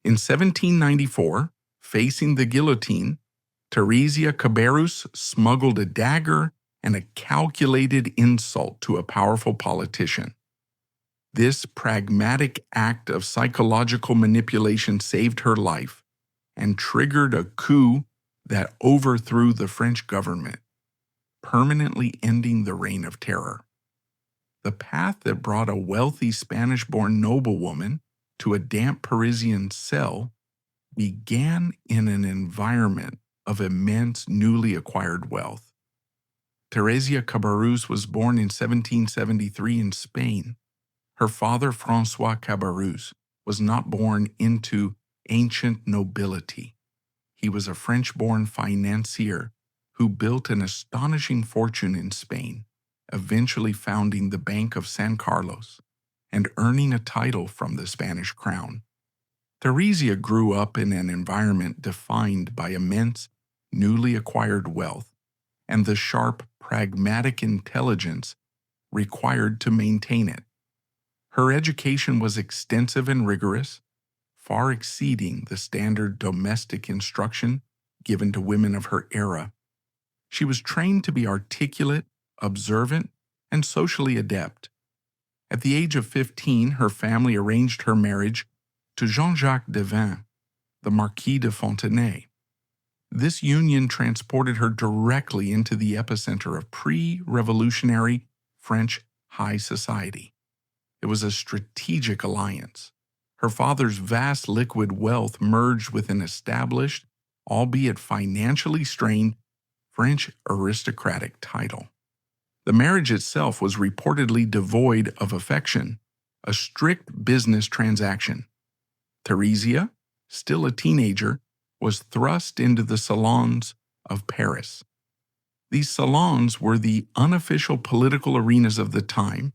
In 1794, facing the guillotine, Thérésia Cabarrus smuggled a dagger and a calculated insult to a powerful politician. This pragmatic act of psychological manipulation saved her life and triggered a coup that overthrew the French government, permanently ending the Reign of Terror. The path that brought a wealthy Spanish-born noblewoman to a damp Parisian cell began in an environment of immense newly acquired wealth. Thérésia Cabarrus was born in 1773 in Spain. Her father, François Cabarrus, was not born into ancient nobility. He was a French-born financier who built an astonishing fortune in Spain, eventually founding the Bank of San Carlos and earning a title from the Spanish crown. Thérésia grew up in an environment defined by immense, newly acquired wealth and the sharp, pragmatic intelligence required to maintain it. Her education was extensive and rigorous, far exceeding the standard domestic instruction given to women of her era. She was trained to be articulate, observant, and socially adept. At the age of 15, her family arranged her marriage to Jean-Jacques Devin, the Marquis de Fontenay. This union transported her directly into the epicenter of pre-revolutionary French high society. It was a strategic alliance. Her father's vast liquid wealth merged with an established, albeit financially strained, French aristocratic title. The marriage itself was reportedly devoid of affection, a strict business transaction. Thérésia, still a teenager, was thrust into the salons of Paris. These salons were the unofficial political arenas of the time,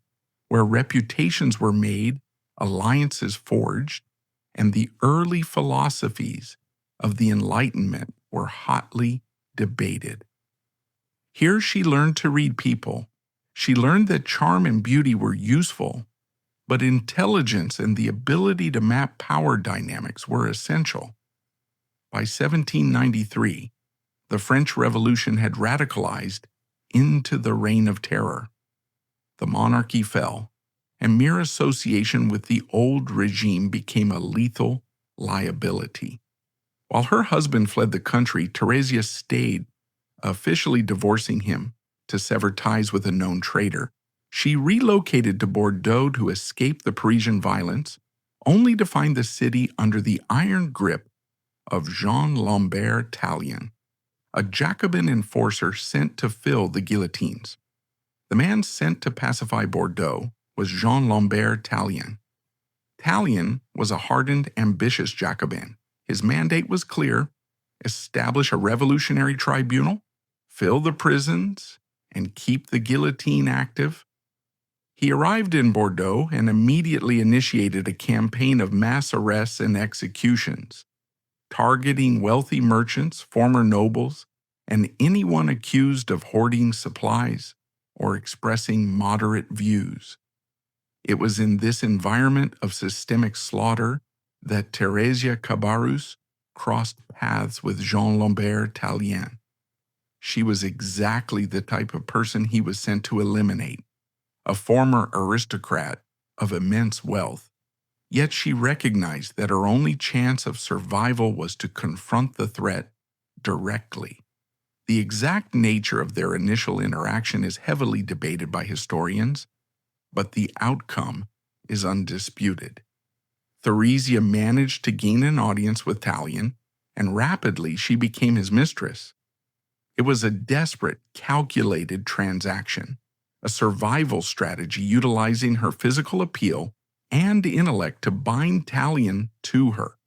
where reputations were made, alliances forged, and the early philosophies of the Enlightenment were hotly debated. Here she learned to read people. She learned that charm and beauty were useful, but intelligence and the ability to map power dynamics were essential. By 1793, the French Revolution had radicalized into the Reign of Terror. The monarchy fell, and mere association with the old regime became a lethal liability. While her husband fled the country, Thérésia stayed, officially divorcing him to sever ties with a known traitor. She relocated to Bordeaux to escape the Parisian violence, only to find the city under the iron grip of Jean-Lambert Tallien, a Jacobin enforcer sent to fill the guillotines. The man sent to pacify Bordeaux was Jean-Lambert Tallien. Tallien was a hardened, ambitious Jacobin. His mandate was clear: establish a revolutionary tribunal, fill the prisons, and keep the guillotine active. He arrived in Bordeaux and immediately initiated a campaign of mass arrests and executions, targeting wealthy merchants, former nobles, and anyone accused of hoarding supplies or expressing moderate views. It was in this environment of systemic slaughter that Thérésia Cabarrus crossed paths with Jean-Lambert Tallien. She was exactly the type of person he was sent to eliminate, a former aristocrat of immense wealth. Yet she recognized that her only chance of survival was to confront the threat directly. The exact nature of their initial interaction is heavily debated by historians, but the outcome is undisputed. Thérésia managed to gain an audience with Tallien, and rapidly she became his mistress. It was a desperate, calculated transaction, a survival strategy utilizing her physical appeal and intellect to bind Tallien to her.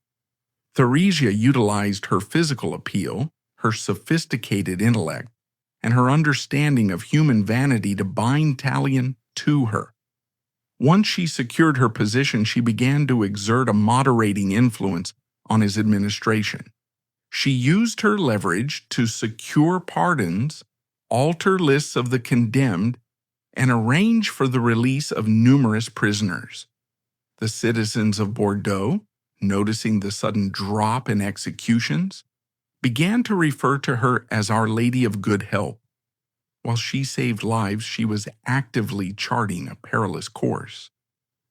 Thérésia utilized her physical appeal, her sophisticated intellect, and her understanding of human vanity to bind Tallien to her. Once she secured her position, she began to exert a moderating influence on his administration. She used her leverage to secure pardons, alter lists of the condemned, and arrange for the release of numerous prisoners. The citizens of Bordeaux, noticing the sudden drop in executions, began to refer to her as Our Lady of Good Help. While she saved lives, she was actively charting a perilous course.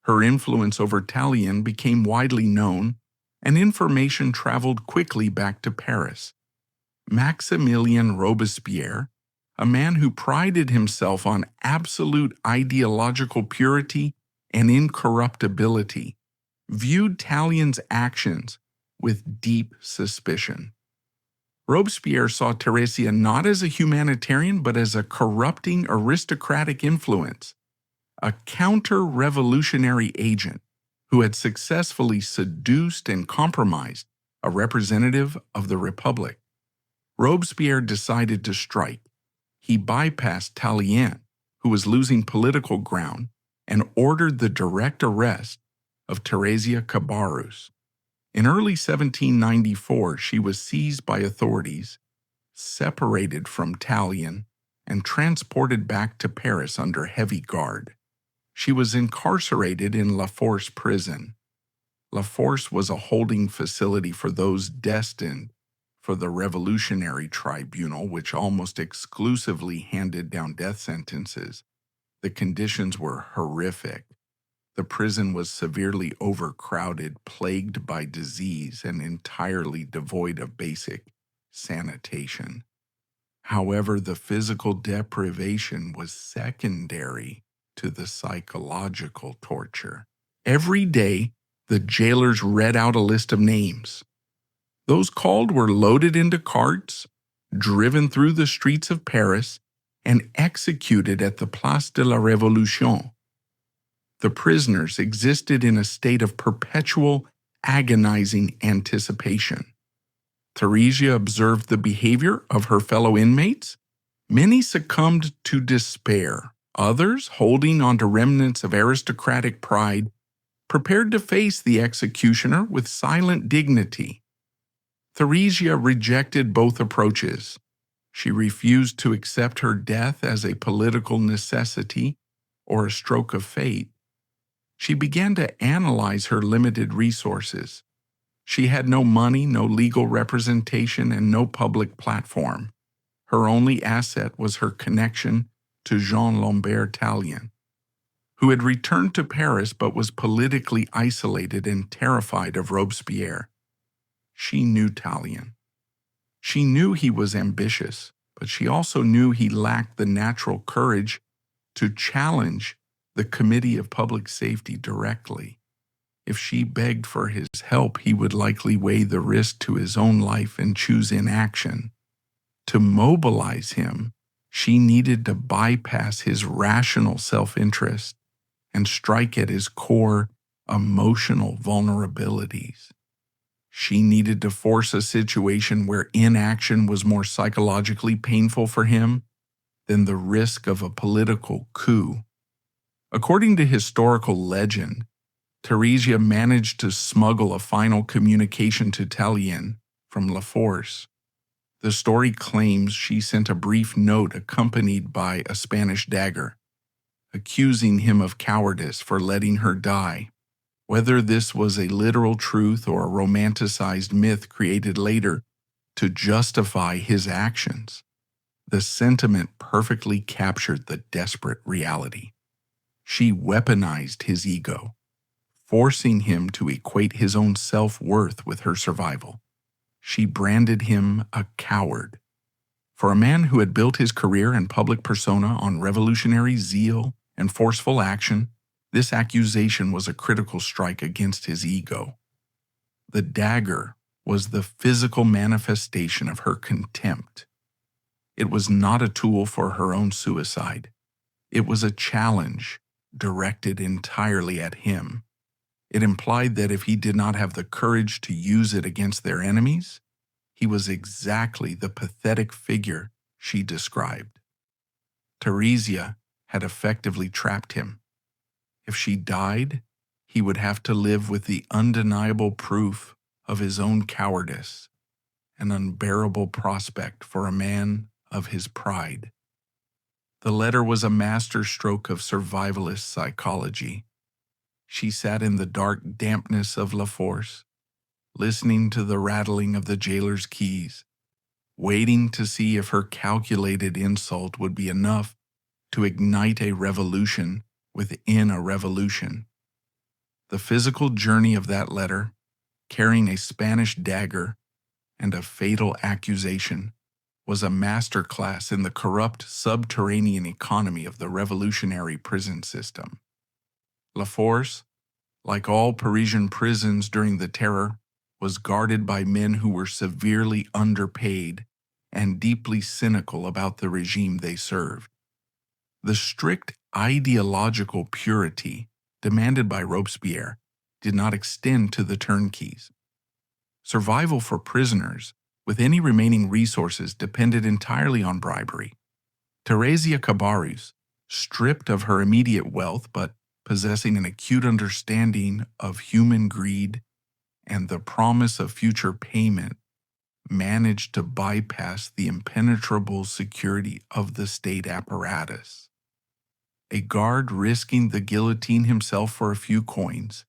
Her influence over Tallien became widely known, and information traveled quickly back to Paris. Maximilien Robespierre, a man who prided himself on absolute ideological purity and incorruptibility, viewed Tallien's actions with deep suspicion. Robespierre saw Thérésia not as a humanitarian but as a corrupting aristocratic influence, a counter-revolutionary agent who had successfully seduced and compromised a representative of the Republic. Robespierre decided to strike. He bypassed Tallien, who was losing political ground, and ordered the direct arrest of Thérésia Cabarrus. In early 1794, she was seized by authorities, separated from Tallien, and transported back to Paris under heavy guard. She was incarcerated in La Force prison. La Force was a holding facility for those destined for the Revolutionary Tribunal, which almost exclusively handed down death sentences. The conditions were horrific. The prison was severely overcrowded, plagued by disease, and entirely devoid of basic sanitation. However, the physical deprivation was secondary to the psychological torture. Every day, the jailers read out a list of names. Those called were loaded into carts, driven through the streets of Paris, and executed at the Place de la Révolution. The prisoners existed in a state of perpetual, agonizing anticipation. Thérésia observed the behavior of her fellow inmates. Many succumbed to despair. Others, holding onto remnants of aristocratic pride, prepared to face the executioner with silent dignity. Thérésia rejected both approaches. She refused to accept her death as a political necessity or a stroke of fate. She began to analyze her limited resources. She had no money, no legal representation, and no public platform. Her only asset was her connection to Jean Lambert Tallien, who had returned to Paris but was politically isolated and terrified of Robespierre. She knew Tallien. She knew he was ambitious, but she also knew he lacked the natural courage to challenge the Committee of Public Safety directly. If she begged for his help, he would likely weigh the risk to his own life and choose inaction. To mobilize him, she needed to bypass his rational self-interest and strike at his core emotional vulnerabilities. She needed to force a situation where inaction was more psychologically painful for him than the risk of a political coup. According to historical legend, Thérésia managed to smuggle a final communication to Tallien from La Force. The story claims she sent a brief note accompanied by a Spanish dagger, accusing him of cowardice for letting her die. Whether this was a literal truth or a romanticized myth created later to justify his actions, the sentiment perfectly captured the desperate reality. She weaponized his ego, forcing him to equate his own self-worth with her survival. She branded him a coward. For a man who had built his career and public persona on revolutionary zeal and forceful action, this accusation was a critical strike against his ego. The dagger was the physical manifestation of her contempt. It was not a tool for her own suicide. It was a challenge directed entirely at him. It implied that if he did not have the courage to use it against their enemies, he was exactly the pathetic figure she described. Thérésia had effectively trapped him. If she died, he would have to live with the undeniable proof of his own cowardice, an unbearable prospect for a man of his pride. The letter was a masterstroke of survivalist psychology. She sat in the dark dampness of La Force, listening to the rattling of the jailer's keys, waiting to see if her calculated insult would be enough to ignite a revolution within a revolution. The physical journey of that letter, carrying a Spanish dagger and a fatal accusation, was a masterclass in the corrupt subterranean economy of the revolutionary prison system. La Force, like all Parisian prisons during the Terror, was guarded by men who were severely underpaid and deeply cynical about the regime they served. The strict ideological purity demanded by Robespierre did not extend to the turnkeys. Survival for prisoners with any remaining resources depended entirely on bribery. Thérésia Cabarrus, stripped of her immediate wealth but possessing an acute understanding of human greed and the promise of future payment, managed to bypass the impenetrable security of the state apparatus. A guard risking the guillotine himself for a few coins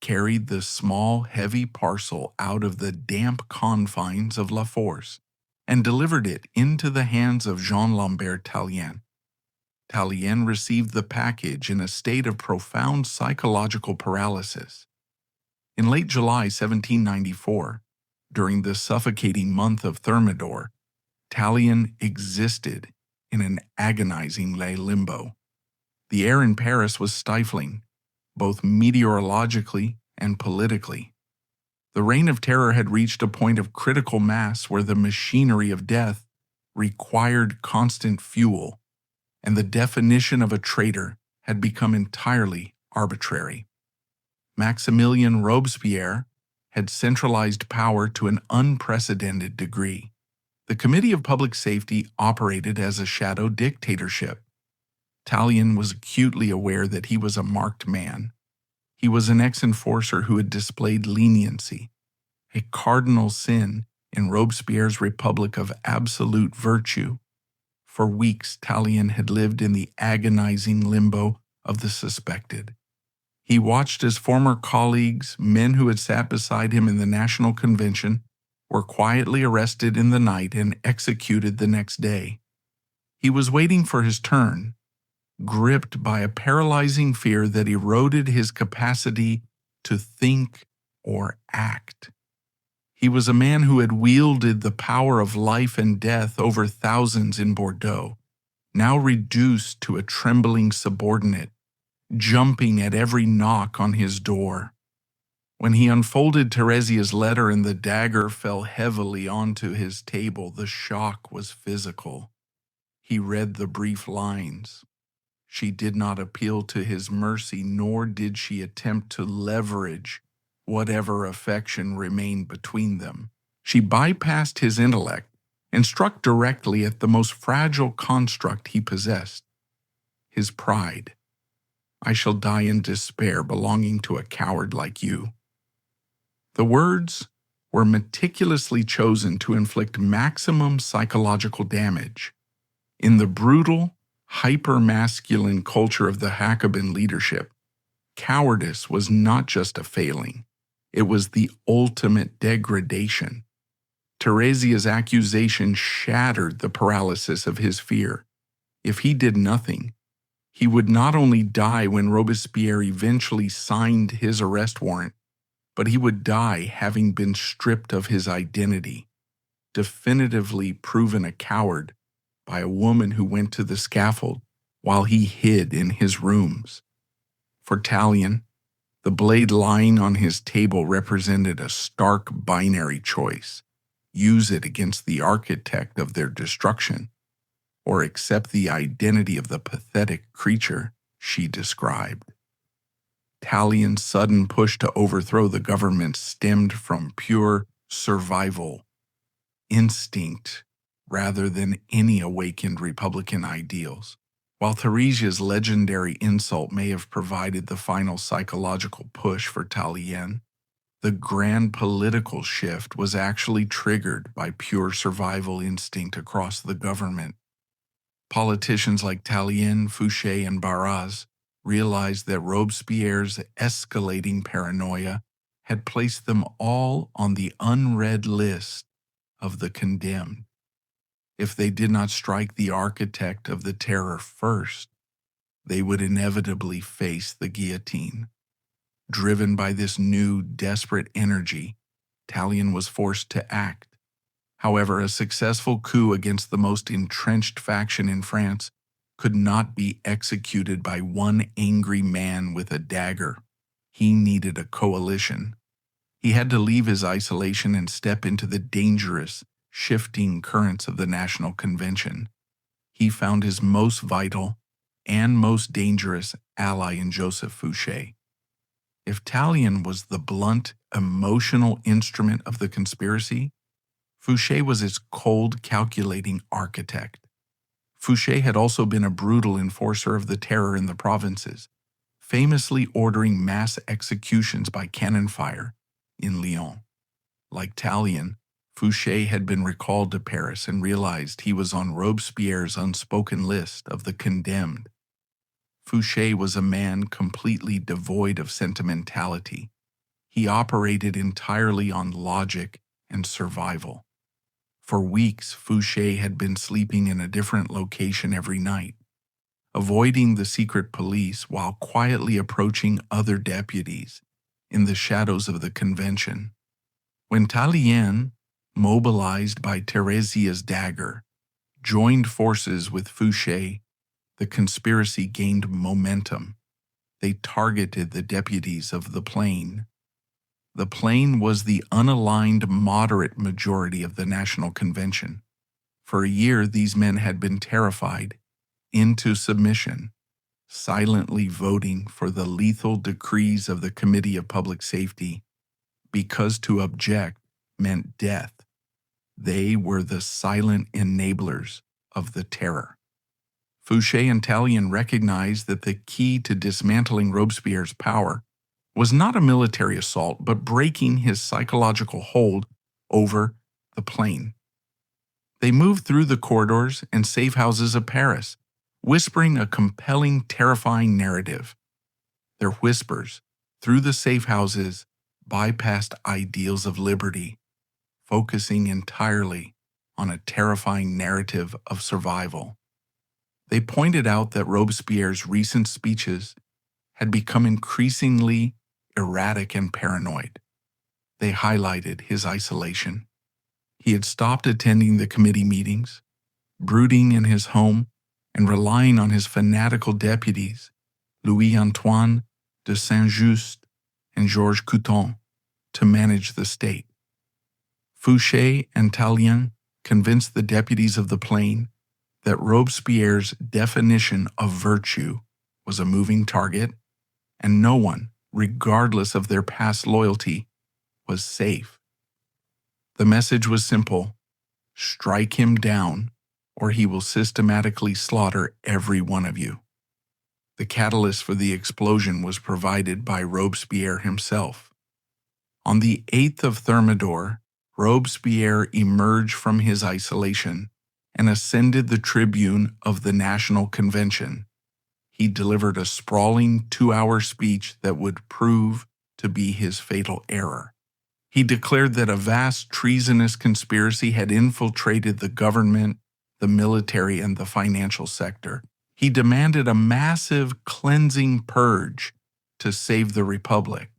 carried the small, heavy parcel out of the damp confines of La Force and delivered it into the hands of Jean-Lambert Tallien. Tallien received the package in a state of profound psychological paralysis. In late July 1794, during the suffocating month of Thermidor, Tallien existed in an agonizing limbo. The air in Paris was stifling, both meteorologically and politically. The reign of terror had reached a point of critical mass where the machinery of death required constant fuel, and the definition of a traitor had become entirely arbitrary. Maximilien Robespierre had centralized power to an unprecedented degree. The Committee of Public Safety operated as a shadow dictatorship. Tallien was acutely aware that he was a marked man. He was an ex-enforcer who had displayed leniency, a cardinal sin in Robespierre's republic of absolute virtue. For weeks, Tallien had lived in the agonizing limbo of the suspected. He watched as former colleagues, men who had sat beside him in the National Convention, were quietly arrested in the night and executed the next day. He was waiting for his turn, gripped by a paralyzing fear that eroded his capacity to think or act. He was a man who had wielded the power of life and death over thousands in Bordeaux, now reduced to a trembling subordinate, jumping at every knock on his door. When he unfolded Thérésia's letter and the dagger fell heavily onto his table, the shock was physical. He read the brief lines. She did not appeal to his mercy, nor did she attempt to leverage whatever affection remained between them. She bypassed his intellect and struck directly at the most fragile construct he possessed, his pride. I shall die in despair belonging to a coward like you. The words were meticulously chosen to inflict maximum psychological damage. In the brutal, hyper-masculine culture of the Jacobin leadership, cowardice was not just a failing, it was the ultimate degradation. Thérésia's accusation shattered the paralysis of his fear. If he did nothing, he would not only die when Robespierre eventually signed his arrest warrant, but he would die having been stripped of his identity, definitively proven a coward by a woman who went to the scaffold while he hid in his rooms. For Tallien, the blade lying on his table represented a stark binary choice: use it against the architect of their destruction, or accept the identity of the pathetic creature she described. Tallien's sudden push to overthrow the government stemmed from pure survival instinct rather than any awakened Republican ideals. While Thérésia's legendary insult may have provided the final psychological push for Tallien, the grand political shift was actually triggered by pure survival instinct across the government. Politicians like Tallien, Fouché, and Barras realized that Robespierre's escalating paranoia had placed them all on the unread list of the condemned. If they did not strike the architect of the terror first, they would inevitably face the guillotine. Driven by this new, desperate energy, Tallien was forced to act. However, a successful coup against the most entrenched faction in France could not be executed by one angry man with a dagger. He needed a coalition. He had to leave his isolation and step into the dangerous, shifting currents of the National Convention. He found his most vital and most dangerous ally in Joseph Fouché. If Tallien was the blunt, emotional instrument of the conspiracy, Fouché was its cold, calculating architect. Fouché had also been a brutal enforcer of the terror in the provinces, famously ordering mass executions by cannon fire in Lyon. Like Tallien, Fouché had been recalled to Paris and realized he was on Robespierre's unspoken list of the condemned. Fouché was a man completely devoid of sentimentality. He operated entirely on logic and survival. For weeks, Fouché had been sleeping in a different location every night, avoiding the secret police while quietly approaching other deputies in the shadows of the convention. When Tallien, mobilized by Thérésia's dagger, joined forces with Fouché, the conspiracy gained momentum. They targeted the deputies of the Plain. The Plain was the unaligned moderate majority of the National Convention. For a year, these men had been terrified into submission, silently voting for the lethal decrees of the Committee of Public Safety, because to object meant death. They were the silent enablers of the terror. Fouché and Tallien recognized that the key to dismantling Robespierre's power was not a military assault, but breaking his psychological hold over the Plain. They moved through the corridors and safe houses of Paris, whispering a compelling, terrifying narrative. Their whispers, through the safe houses, bypassed ideals of liberty, focusing entirely on a terrifying narrative of survival. They pointed out that Robespierre's recent speeches had become increasingly erratic and paranoid. They highlighted his isolation. He had stopped attending the committee meetings, brooding in his home, and relying on his fanatical deputies, Louis-Antoine de Saint-Just and Georges Couthon, to manage the state. Fouché and Tallien convinced the deputies of the Plain that Robespierre's definition of virtue was a moving target, and no one, regardless of their past loyalty, was safe. The message was simple: strike him down, or he will systematically slaughter every one of you. The catalyst for the explosion was provided by Robespierre himself. On the 8th of Thermidor, Robespierre emerged from his isolation and ascended the tribune of the National Convention. He delivered a sprawling 2-hour speech that would prove to be his fatal error. He declared that a vast treasonous conspiracy had infiltrated the government, the military, and the financial sector. He demanded a massive cleansing purge to save the Republic.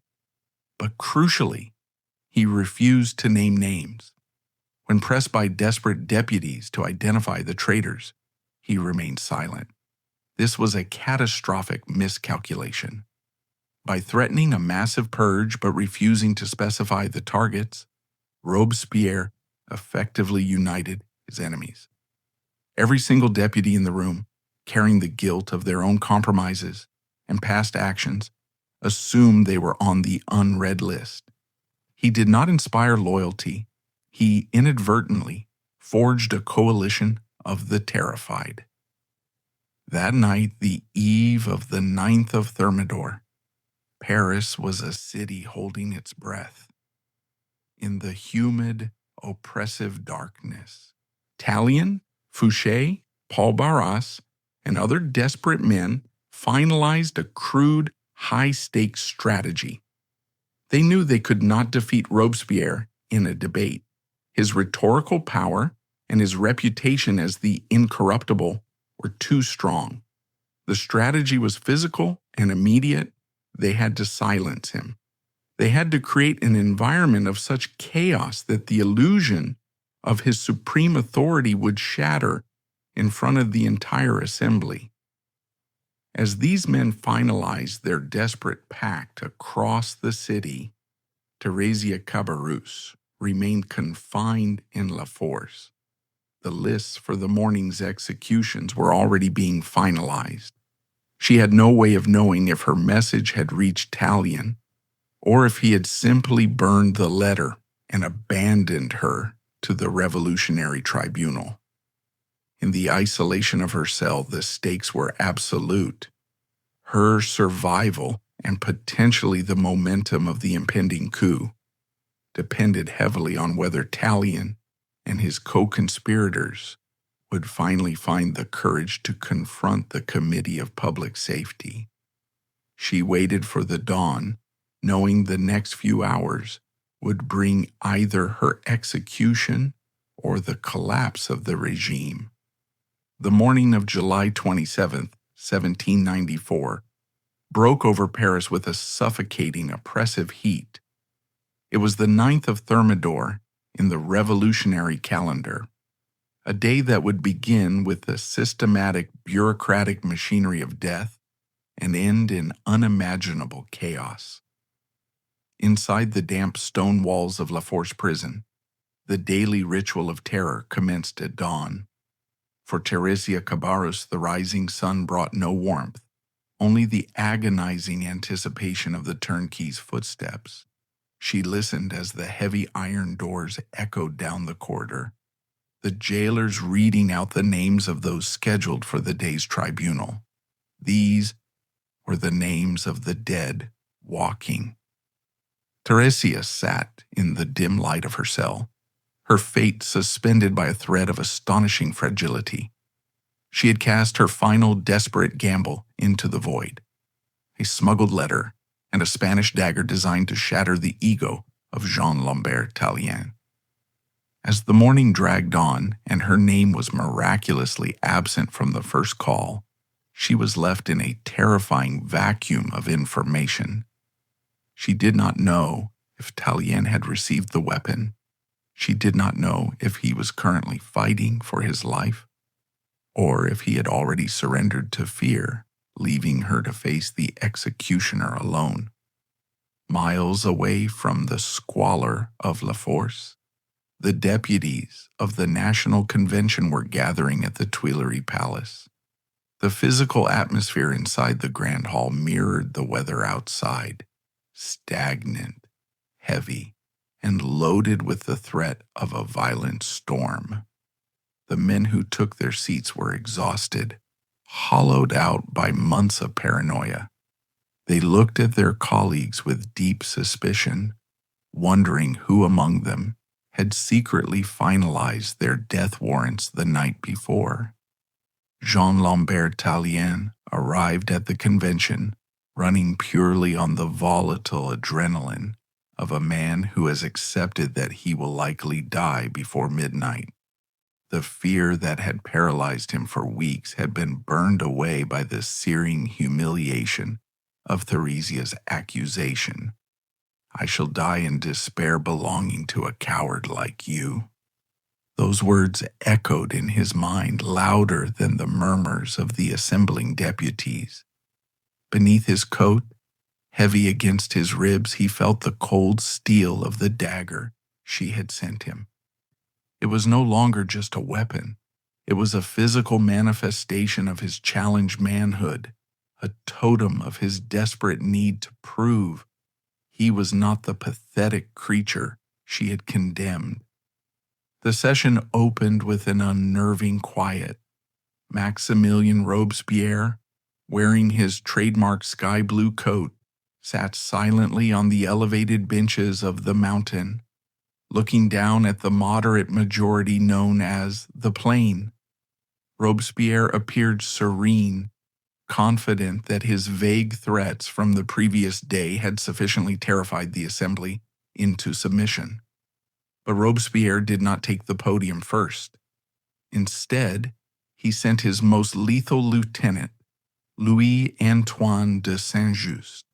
But crucially, he refused to name names. When pressed by desperate deputies to identify the traitors, he remained silent. This was a catastrophic miscalculation. By threatening a massive purge but refusing to specify the targets, Robespierre effectively united his enemies. Every single deputy in the room, carrying the guilt of their own compromises and past actions, assumed they were on the unread list. He did not inspire loyalty. He inadvertently forged a coalition of the terrified. That night, the eve of the 9th of Thermidor, Paris was a city holding its breath. In the humid, oppressive darkness, Tallien, Fouché, Paul Barras, and other desperate men finalized a crude, high-stakes strategy. They knew they could not defeat Robespierre in a debate. His rhetorical power and his reputation as the incorruptible were too strong. The strategy was physical and immediate. They had to silence him. They had to create an environment of such chaos that the illusion of his supreme authority would shatter in front of the entire assembly. As these men finalized their desperate pact across the city, Thérésia Cabarrus remained confined in La Force. The lists for the morning's executions were already being finalized. She had no way of knowing if her message had reached Tallien, or if he had simply burned the letter and abandoned her to the revolutionary tribunal. In the isolation of her cell, the stakes were absolute. Her survival and potentially the momentum of the impending coup depended heavily on whether Tallien and his co-conspirators would finally find the courage to confront the Committee of Public Safety. She waited for the dawn, knowing the next few hours would bring either her execution or the collapse of the regime. The morning of July 27, 1794, broke over Paris with a suffocating, oppressive heat. It was the 9th of Thermidor in the revolutionary calendar, a day that would begin with the systematic bureaucratic machinery of death and end in unimaginable chaos. Inside the damp stone walls of La Force prison, the daily ritual of terror commenced at dawn. For Thérésia Cabarrus, the rising sun brought no warmth, only the agonizing anticipation of the turnkey's footsteps. She listened as the heavy iron doors echoed down the corridor, the jailers reading out the names of those scheduled for the day's tribunal. These were the names of the dead walking. Thérésia sat in the dim light of her cell, her fate suspended by a thread of astonishing fragility. She had cast her final desperate gamble into the void, a smuggled letter and a Spanish dagger designed to shatter the ego of Jean-Lambert Tallien. As the morning dragged on and her name was miraculously absent from the first call, she was left in a terrifying vacuum of information. She did not know if Tallien had received the weapon. She did not know if he was currently fighting for his life, or if he had already surrendered to fear, leaving her to face the executioner alone. Miles away from the squalor of La Force, the deputies of the National Convention were gathering at the Tuileries Palace. The physical atmosphere inside the Grand Hall mirrored the weather outside, stagnant, heavy, and loaded with the threat of a violent storm. The men who took their seats were exhausted, hollowed out by months of paranoia. They looked at their colleagues with deep suspicion, wondering who among them had secretly finalized their death warrants the night before. Jean-Lambert Tallien arrived at the convention, running purely on the volatile adrenaline of a man who has accepted that he will likely die before midnight. The fear that had paralyzed him for weeks had been burned away by the searing humiliation of Thérésia's accusation. "I shall die in despair belonging to a coward like you." Those words echoed in his mind louder than the murmurs of the assembling deputies. Beneath his coat, heavy against his ribs, he felt the cold steel of the dagger she had sent him. It was no longer just a weapon. It was a physical manifestation of his challenged manhood, a totem of his desperate need to prove he was not the pathetic creature she had condemned. The session opened with an unnerving quiet. Maximilien Robespierre, wearing his trademark sky blue coat, sat silently on the elevated benches of the mountain, looking down at the moderate majority known as the Plain. Robespierre appeared serene, confident that his vague threats from the previous day had sufficiently terrified the assembly into submission. But Robespierre did not take the podium first. Instead, he sent his most lethal lieutenant, Louis-Antoine de Saint-Just.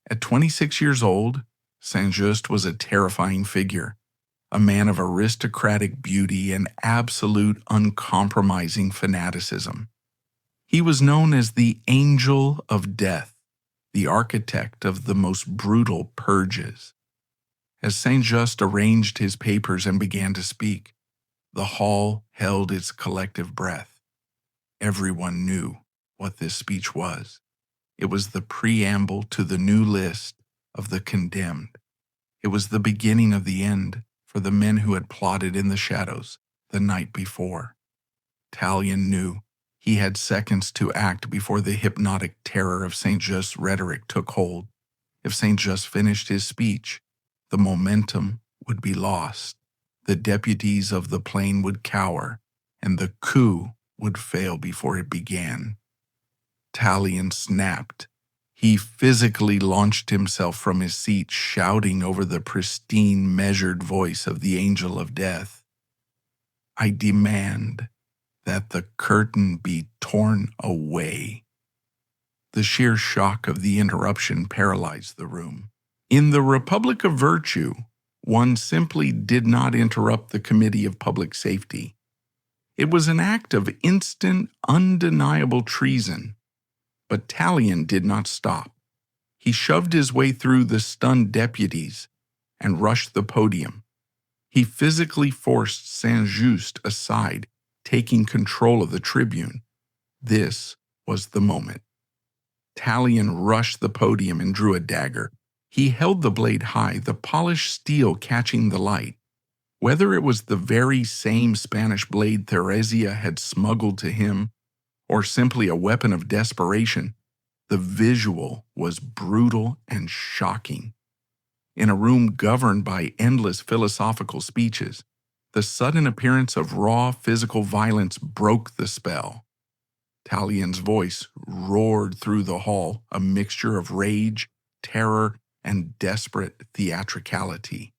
At 26 years old, Saint-Just was a terrifying figure, a man of aristocratic beauty and absolute uncompromising fanaticism. He was known as the Angel of Death, the architect of the most brutal purges. As Saint-Just arranged his papers and began to speak, the hall held its collective breath. Everyone knew what this speech was. It was the preamble to the new list of the condemned. It was the beginning of the end for the men who had plotted in the shadows the night before. Tallien knew he had seconds to act before the hypnotic terror of Saint-Just's rhetoric took hold. If Saint-Just finished his speech, the momentum would be lost. The deputies of the plain would cower, and the coup would fail before it began. Tallien snapped. He physically launched himself from his seat, shouting over the pristine, measured voice of the Angel of Death, "I demand that the curtain be torn away." The sheer shock of the interruption paralyzed the room. In the Republic of Virtue, one simply did not interrupt the Committee of Public Safety. It was an act of instant, undeniable treason. But Tallien did not stop. He shoved his way through the stunned deputies and rushed the podium. He physically forced Saint-Just aside, taking control of the tribune. This was the moment. Tallien rushed the podium and drew a dagger. He held the blade high, the polished steel catching the light. Whether it was the very same Spanish blade Thérésia had smuggled to him, or simply a weapon of desperation, the visual was brutal and shocking. In a room governed by endless philosophical speeches, the sudden appearance of raw physical violence broke the spell. Tallien's voice roared through the hall, a mixture of rage, terror, and desperate theatricality.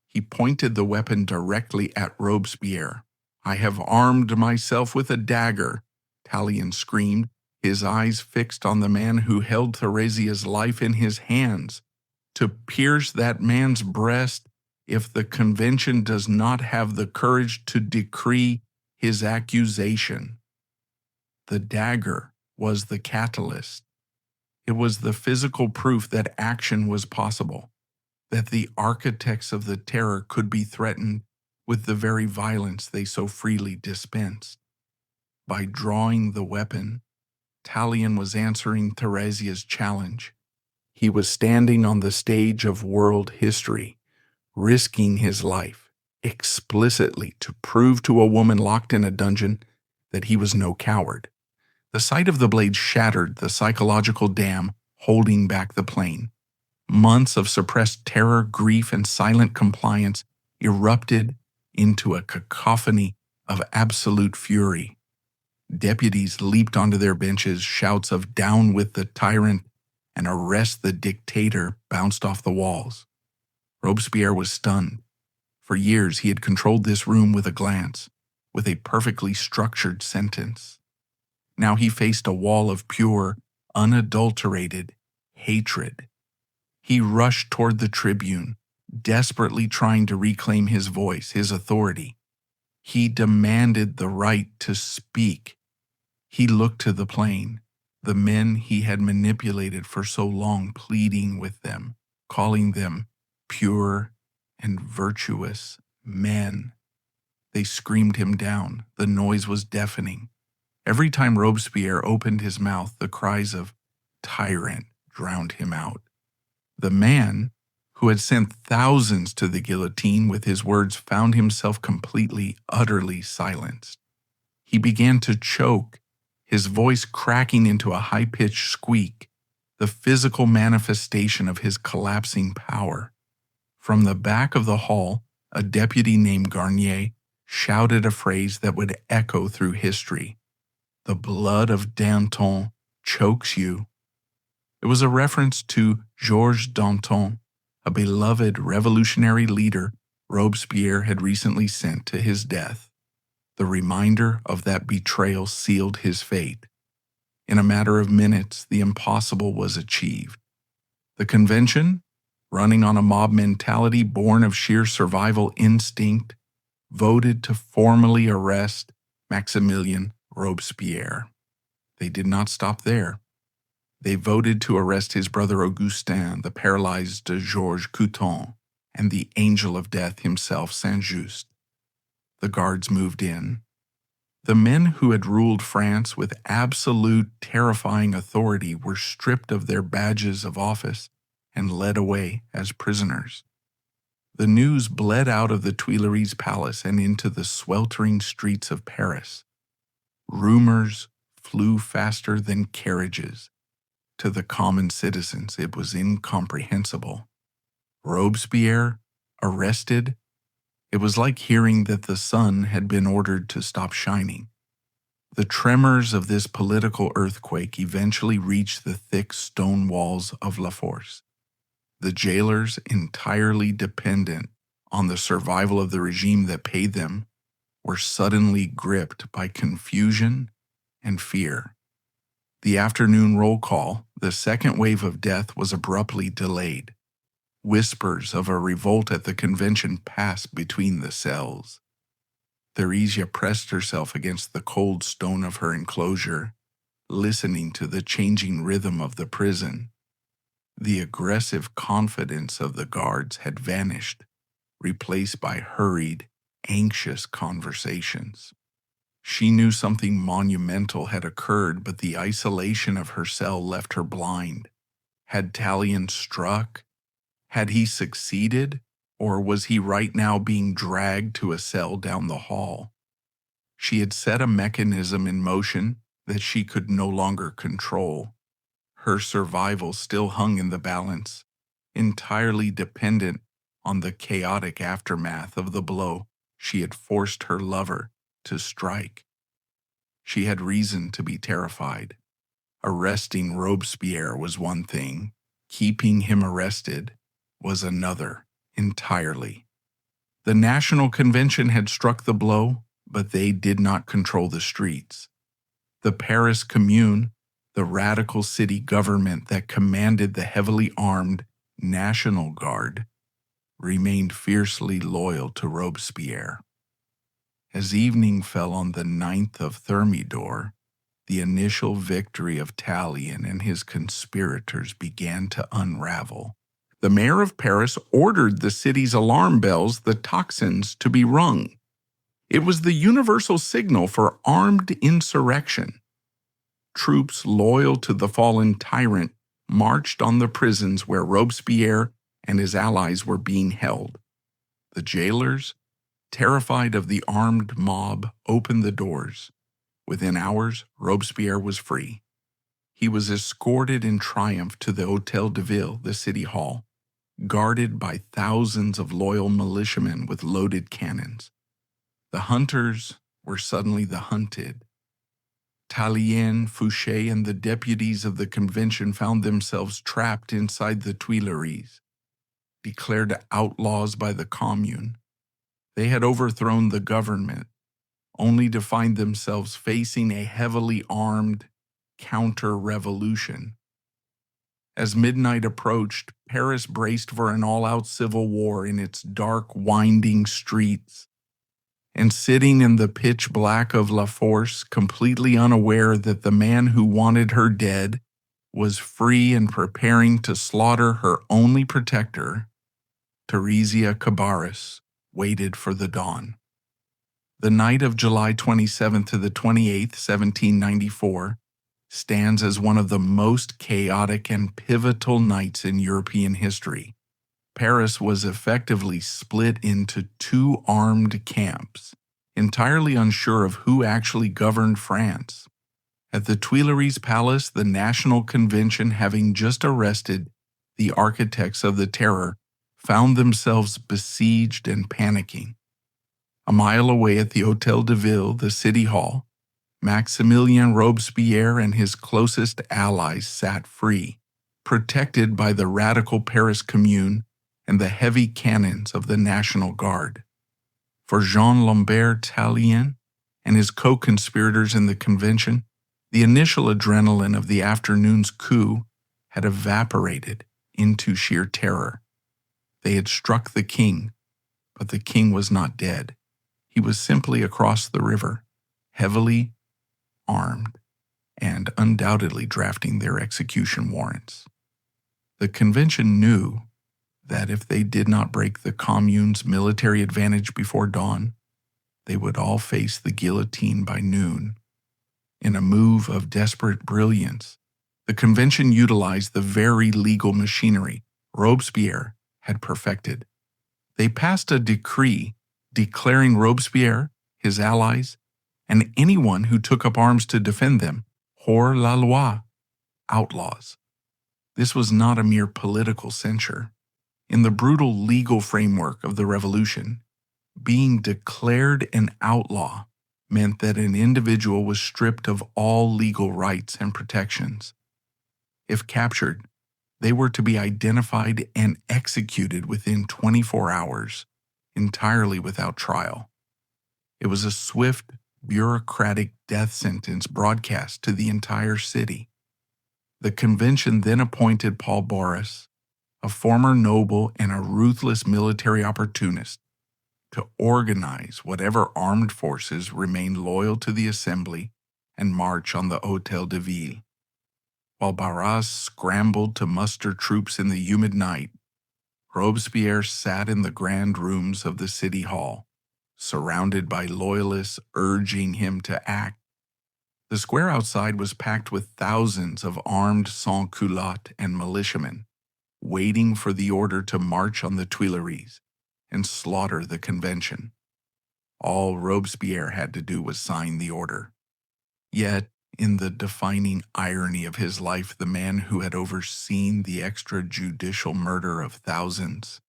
He pointed the weapon directly at Robespierre. "I have armed myself with a dagger," Tallien screamed, his eyes fixed on the man who held Thérésia's life in his hands, "to pierce that man's breast if the convention does not have the courage to decree his accusation." The dagger was the catalyst. It was the physical proof that action was possible, that the architects of the terror could be threatened with the very violence they so freely dispensed. By drawing the weapon, Tallien was answering Thérésia's challenge. He was standing on the stage of world history, risking his life, explicitly to prove to a woman locked in a dungeon that he was no coward. The sight of the blade shattered the psychological dam holding back the plane. Months of suppressed terror, grief, and silent compliance erupted into a cacophony of absolute fury. Deputies leaped onto their benches, shouts of "down with the tyrant" and "arrest the dictator" bounced off the walls. Robespierre was stunned. For years he had controlled this room with a glance, with a perfectly structured sentence. Now he faced a wall of pure, unadulterated hatred. He rushed toward the tribune, desperately trying to reclaim his voice, his authority. He demanded the right to speak. He looked to the plain, the men he had manipulated for so long, pleading with them, calling them pure and virtuous men. They screamed him down. The noise was deafening. Every time Robespierre opened his mouth, the cries of "tyrant" drowned him out. The man who had sent thousands to the guillotine with his words found himself completely, utterly silenced. He began to choke, his voice cracking into a high-pitched squeak, the physical manifestation of his collapsing power. From the back of the hall, a deputy named Garnier shouted a phrase that would echo through history. "The blood of Danton chokes you. It was a reference to Georges Danton, a beloved revolutionary leader Robespierre had recently sent to his death. The reminder of that betrayal sealed his fate. In a matter of minutes, the impossible was achieved. The convention, running on a mob mentality born of sheer survival instinct, voted to formally arrest Maximilien Robespierre. They did not stop there. They voted to arrest his brother Augustin, the paralyzed Georges Couthon, and the angel of death himself, Saint-Just. The guards moved in. The men who had ruled France with absolute, terrifying authority were stripped of their badges of office and led away as prisoners. The news bled out of the Tuileries Palace and into the sweltering streets of Paris. Rumors flew faster than carriages. To the common citizens, it was incomprehensible. Robespierre, arrested? It was like hearing that the sun had been ordered to stop shining. The tremors of this political earthquake eventually reached the thick stone walls of La Force. The jailers, entirely dependent on the survival of the regime that paid them, were suddenly gripped by confusion and fear. The afternoon roll call, the second wave of death, was abruptly delayed. Whispers of a revolt at the convention passed between the cells. Thérésia pressed herself against the cold stone of her enclosure, listening to the changing rhythm of the prison. The aggressive confidence of the guards had vanished, replaced by hurried, anxious conversations. She knew something monumental had occurred, but the isolation of her cell left her blind. Had Tallien struck? Had he succeeded? Or was he right now being dragged to a cell down the hall? She had set a mechanism in motion that she could no longer control. Her survival still hung in the balance, entirely dependent on the chaotic aftermath of the blow she had forced her lover to strike. She had reason to be terrified. Arresting Robespierre was one thing. Keeping him arrested was another entirely. The National Convention had struck the blow, but they did not control the streets. The Paris Commune, the radical city government that commanded the heavily armed National Guard, remained fiercely loyal to Robespierre. As evening fell on the 9th of Thermidor, the initial victory of Tallien and his conspirators began to unravel. The mayor of Paris ordered the city's alarm bells, the tocsins, to be rung. It was the universal signal for armed insurrection. Troops loyal to the fallen tyrant marched on the prisons where Robespierre and his allies were being held. The jailers, terrified of the armed mob, opened the doors. Within hours, Robespierre was free. He was escorted in triumph to the Hôtel de Ville, the city hall, guarded by thousands of loyal militiamen with loaded cannons. The hunters were suddenly the hunted. Tallien, Fouché, and the deputies of the convention found themselves trapped inside the Tuileries. Declared outlaws by the Commune, they had overthrown the government, only to find themselves facing a heavily armed counter-revolution. As midnight approached, Paris braced for an all-out civil war in its dark, winding streets. And sitting in the pitch black of La Force, completely unaware that the man who wanted her dead was free and preparing to slaughter her only protector, Thérésia Cabarrus, waited for the dawn. The night of July 27th to the 28th, 1794, stands as one of the most chaotic and pivotal nights in European history. Paris was effectively split into two armed camps, entirely unsure of who actually governed France. At the Tuileries Palace, the National Convention, having just arrested the architects of the terror, found themselves besieged and panicking. A mile away at the Hôtel de Ville, the city hall, Maximilien Robespierre and his closest allies sat free, protected by the radical Paris Commune and the heavy cannons of the National Guard. For Jean-Lambert Tallien and his co-conspirators in the convention, the initial adrenaline of the afternoon's coup had evaporated into sheer terror. They had struck the king, but the king was not dead. He was simply across the river, heavily armed, and undoubtedly drafting their execution warrants. The convention knew that if they did not break the commune's military advantage before dawn, they would all face the guillotine by noon. In a move of desperate brilliance, the convention utilized the very legal machinery Robespierre had perfected. They passed a decree declaring Robespierre, his allies, and anyone who took up arms to defend them hors-la-loi, outlaws. This was not a mere political censure. In the brutal legal framework of the revolution, being declared an outlaw meant that an individual was stripped of all legal rights and protections. If captured, they were to be identified and executed within 24 hours, entirely without trial. It was a swift, bureaucratic death sentence broadcast to the entire city. The convention then appointed Paul Boris, a former noble and a ruthless military opportunist, to organize whatever armed forces remained loyal to the assembly and march on the Hôtel de Ville. While Barras scrambled to muster troops in the humid night, Robespierre sat in the grand rooms of the city hall, surrounded by loyalists urging him to act. The square outside was packed with thousands of armed sans-culottes and militiamen, waiting for the order to march on the Tuileries and slaughter the convention. All Robespierre had to do was sign the order. Yet, in the defining irony of his life, the man who had overseen the extrajudicial murder of thousands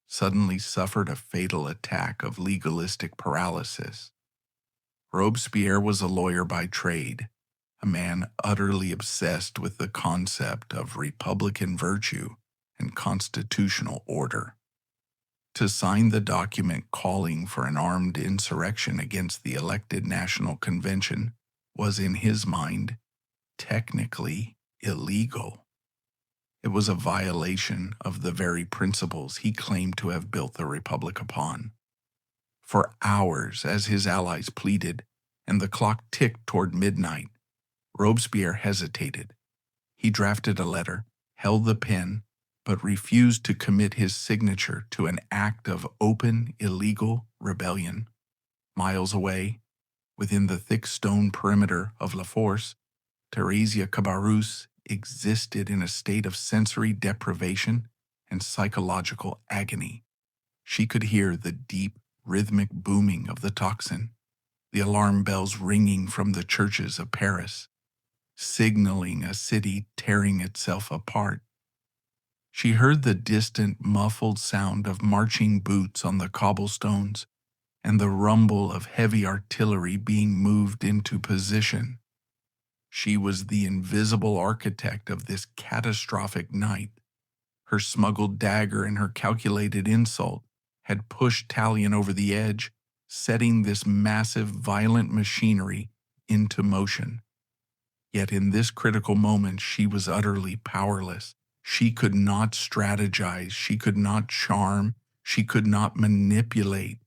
suddenly suffered a fatal attack of legalistic paralysis. Robespierre was a lawyer by trade, a man utterly obsessed with the concept of republican virtue and constitutional order. To sign the document calling for an armed insurrection against the elected National Convention was, in his mind, technically illegal. It was a violation of the very principles he claimed to have built the Republic upon. For hours, as his allies pleaded, and the clock ticked toward midnight, Robespierre hesitated. He drafted a letter, held the pen, but refused to commit his signature to an act of open, illegal rebellion. Miles away, within the thick stone perimeter of La Force, Thérésia Cabarrus existed in a state of sensory deprivation and psychological agony. She could hear the deep, rhythmic booming of the tocsin, the alarm bells ringing from the churches of Paris, signaling a city tearing itself apart. She heard the distant, muffled sound of marching boots on the cobblestones and the rumble of heavy artillery being moved into position. She was the invisible architect of this catastrophic night. Her smuggled dagger and her calculated insult had pushed Tallien over the edge, setting this massive, violent machinery into motion. Yet in this critical moment, she was utterly powerless. She could not strategize, she could not charm, she could not manipulate.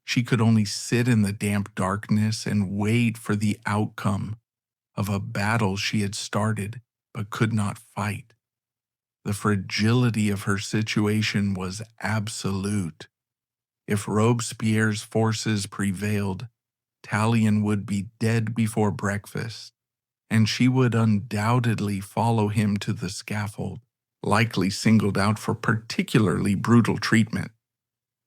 She could only sit in the damp darkness and wait for the outcome of a battle she had started but could not fight. The fragility of her situation was absolute. If Robespierre's forces prevailed, Tallien would be dead before breakfast, and she would undoubtedly follow him to the scaffold, likely singled out for particularly brutal treatment.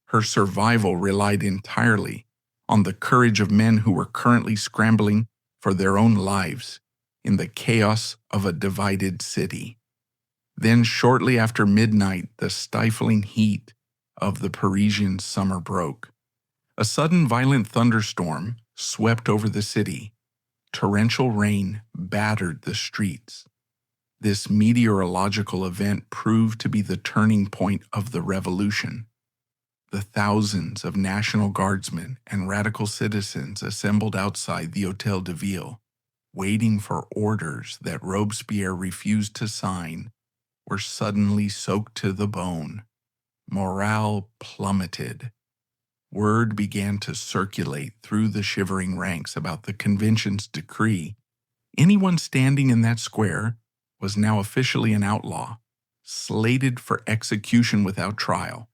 Her survival relied entirely on the courage of men who were currently scrambling for their own lives in the chaos of a divided city. Then, shortly after midnight, the stifling heat of the Parisian summer broke. A sudden violent thunderstorm swept over the city, Torrential rain battered the streets. This meteorological event proved to be the turning point of the revolution. The thousands of National Guardsmen and radical citizens assembled outside the Hôtel de Ville, waiting for orders that Robespierre refused to sign, were suddenly soaked to the bone. Morale plummeted. Word began to circulate through the shivering ranks about the convention's decree. Anyone standing in that square was now officially an outlaw, slated for execution without trial.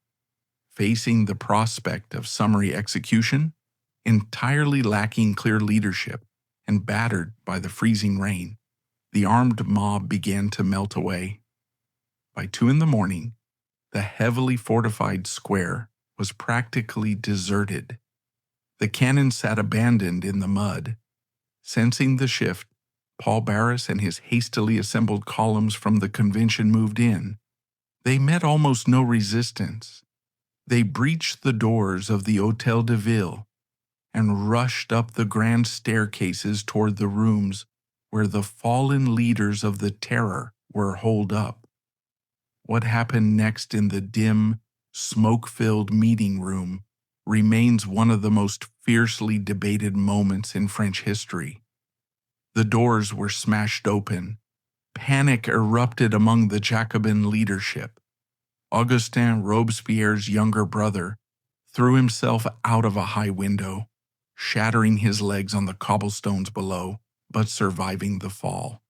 Facing the prospect of summary execution, entirely lacking clear leadership, and battered by the freezing rain, the armed mob began to melt away. By 2 a.m, the heavily fortified square was practically deserted. The cannon sat abandoned in the mud. Sensing the shift, Paul Barras and his hastily assembled columns from the convention moved in. They met almost no resistance. They breached the doors of the Hôtel de Ville and rushed up the grand staircases toward the rooms where the fallen leaders of the Terror were holed up. What happened next in the dim, smoke-filled meeting room remains one of the most fiercely debated moments in French history. The doors were smashed open. Panic erupted among the Jacobin leadership. Augustin Robespierre's younger brother threw himself out of a high window, shattering his legs on the cobblestones below, but surviving the fall.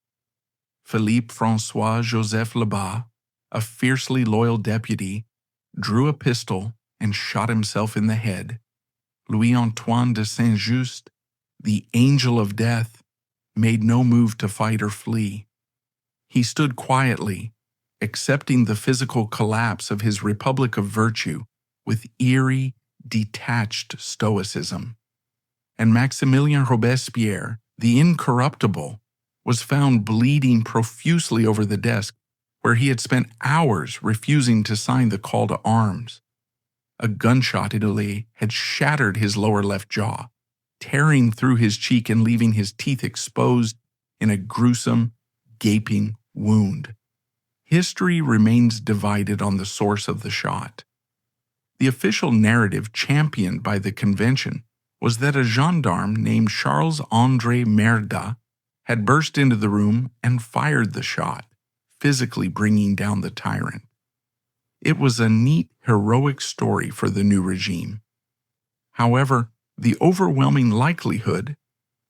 Philippe François Joseph Lebas, a fiercely loyal deputy, drew a pistol and shot himself in the head. Louis-Antoine de Saint-Just, the angel of death, made no move to fight or flee. He stood quietly, accepting the physical collapse of his republic of virtue with eerie, detached stoicism. And Maximilien Robespierre, the incorruptible, was found bleeding profusely over the desk where he had spent hours refusing to sign the call to arms. A gunshot had shattered his lower left jaw, tearing through his cheek and leaving his teeth exposed in a gruesome, gaping wound. History remains divided on the source of the shot. The official narrative championed by the convention was that a gendarme named Charles-André Merda had burst into the room and fired the shot, physically bringing down the tyrant. It was a neat, heroic story for the new regime. However, the overwhelming likelihood,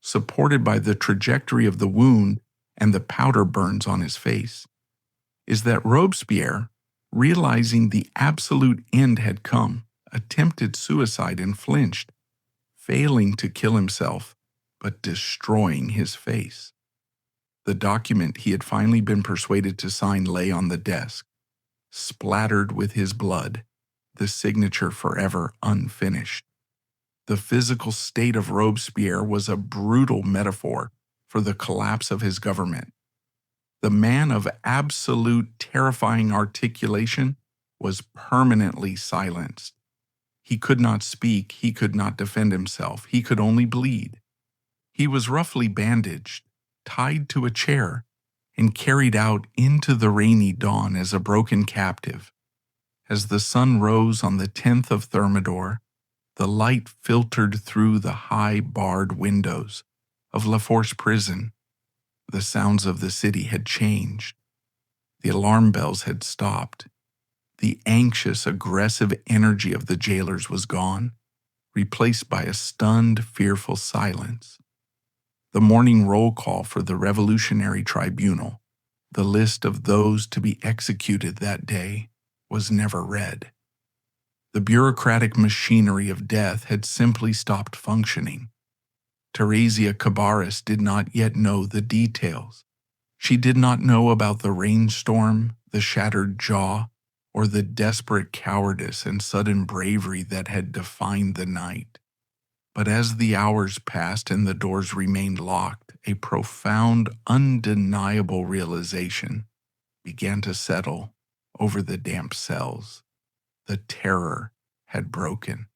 supported by the trajectory of the wound and the powder burns on his face, is that Robespierre, realizing the absolute end had come, attempted suicide and flinched, failing to kill himself, but destroying his face. The document he had finally been persuaded to sign lay on the desk, splattered with his blood, the signature forever unfinished. The physical state of Robespierre was a brutal metaphor for the collapse of his government. The man of absolute terrifying articulation was permanently silenced. He could not speak, he could not defend himself, he could only bleed. He was roughly bandaged, tied to a chair, and carried out into the rainy dawn as a broken captive. As the sun rose on the 10th of Thermidor, the light filtered through the high barred windows of La Force prison. The sounds of the city had changed. The alarm bells had stopped. The anxious, aggressive energy of the jailers was gone, replaced by a stunned, fearful silence. The morning roll call for the Revolutionary Tribunal, the list of those to be executed that day, was never read. The bureaucratic machinery of death had simply stopped functioning. Thérésia Cabarrus did not yet know the details. She did not know about the rainstorm, the shattered jaw, or the desperate cowardice and sudden bravery that had defined the night. But as the hours passed and the doors remained locked, a profound, undeniable realization began to settle over the damp cells. The terror had broken.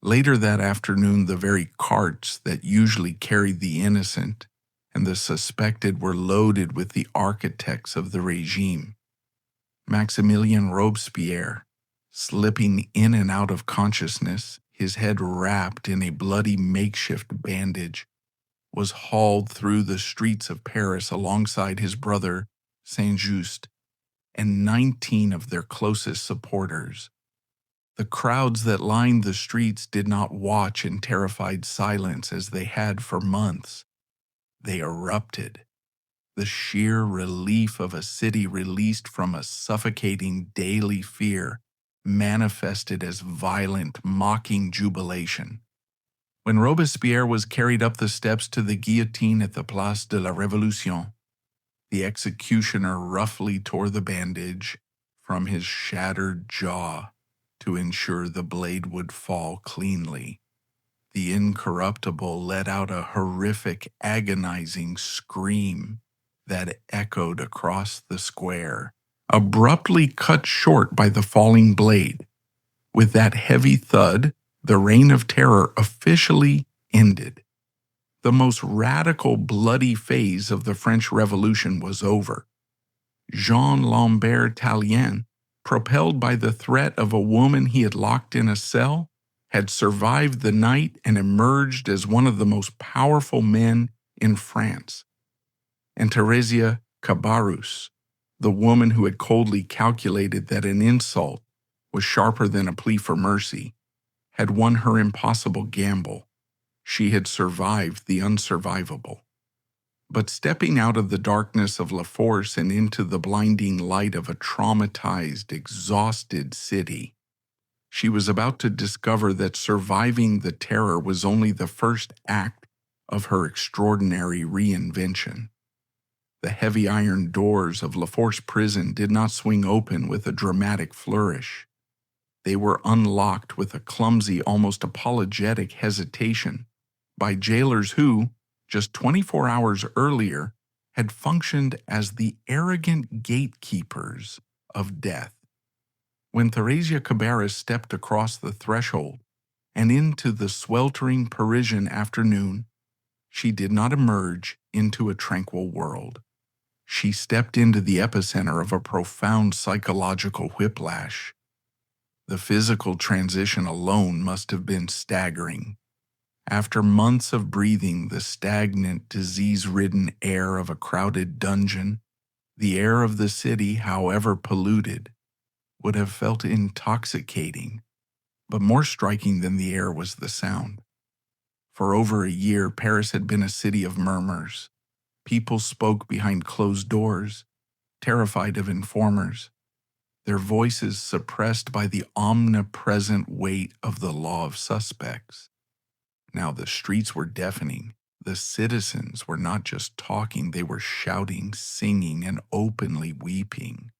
Later that afternoon, the very carts that usually carried the innocent and the suspected were loaded with the architects of the regime. Maximilien Robespierre, slipping in and out of consciousness, his head wrapped in a bloody makeshift bandage, was hauled through the streets of Paris alongside his brother Saint-Just and 19 of their closest supporters. The crowds that lined the streets did not watch in terrified silence as they had for months. They erupted. The sheer relief of a city released from a suffocating daily fear manifested as violent, mocking jubilation. When Robespierre was carried up the steps to the guillotine at the Place de la Révolution, the executioner roughly tore the bandage from his shattered jaw to ensure the blade would fall cleanly. The incorruptible let out a horrific, agonizing scream that echoed across the square, abruptly cut short by the falling blade. With that heavy thud, the reign of terror officially ended. The most radical, bloody phase of the French Revolution was over. Jean-Lambert Tallien, propelled by the threat of a woman he had locked in a cell, had survived the night and emerged as one of the most powerful men in France. And Thérésia Cabarrus, the woman who had coldly calculated that an insult was sharper than a plea for mercy, had won her impossible gamble. She had survived the unsurvivable. But stepping out of the darkness of La Force and into the blinding light of a traumatized, exhausted city, she was about to discover that surviving the terror was only the first act of her extraordinary reinvention. The heavy iron doors of La Force prison did not swing open with a dramatic flourish. They were unlocked with a clumsy, almost apologetic hesitation by jailers who, just 24 hours earlier, had functioned as the arrogant gatekeepers of death. When Thérésia Cabarrus stepped across the threshold and into the sweltering Parisian afternoon, she did not emerge into a tranquil world. She stepped into the epicenter of a profound psychological whiplash. The physical transition alone must have been staggering. After months of breathing the stagnant, disease-ridden air of a crowded dungeon, the air of the city, however polluted, would have felt intoxicating, but more striking than the air was the sound. For over a year, Paris had been a city of murmurs. People spoke behind closed doors, terrified of informers, their voices suppressed by the omnipresent weight of the law of suspects. Now the streets were deafening. The citizens were not just talking, they were shouting, singing, and openly weeping.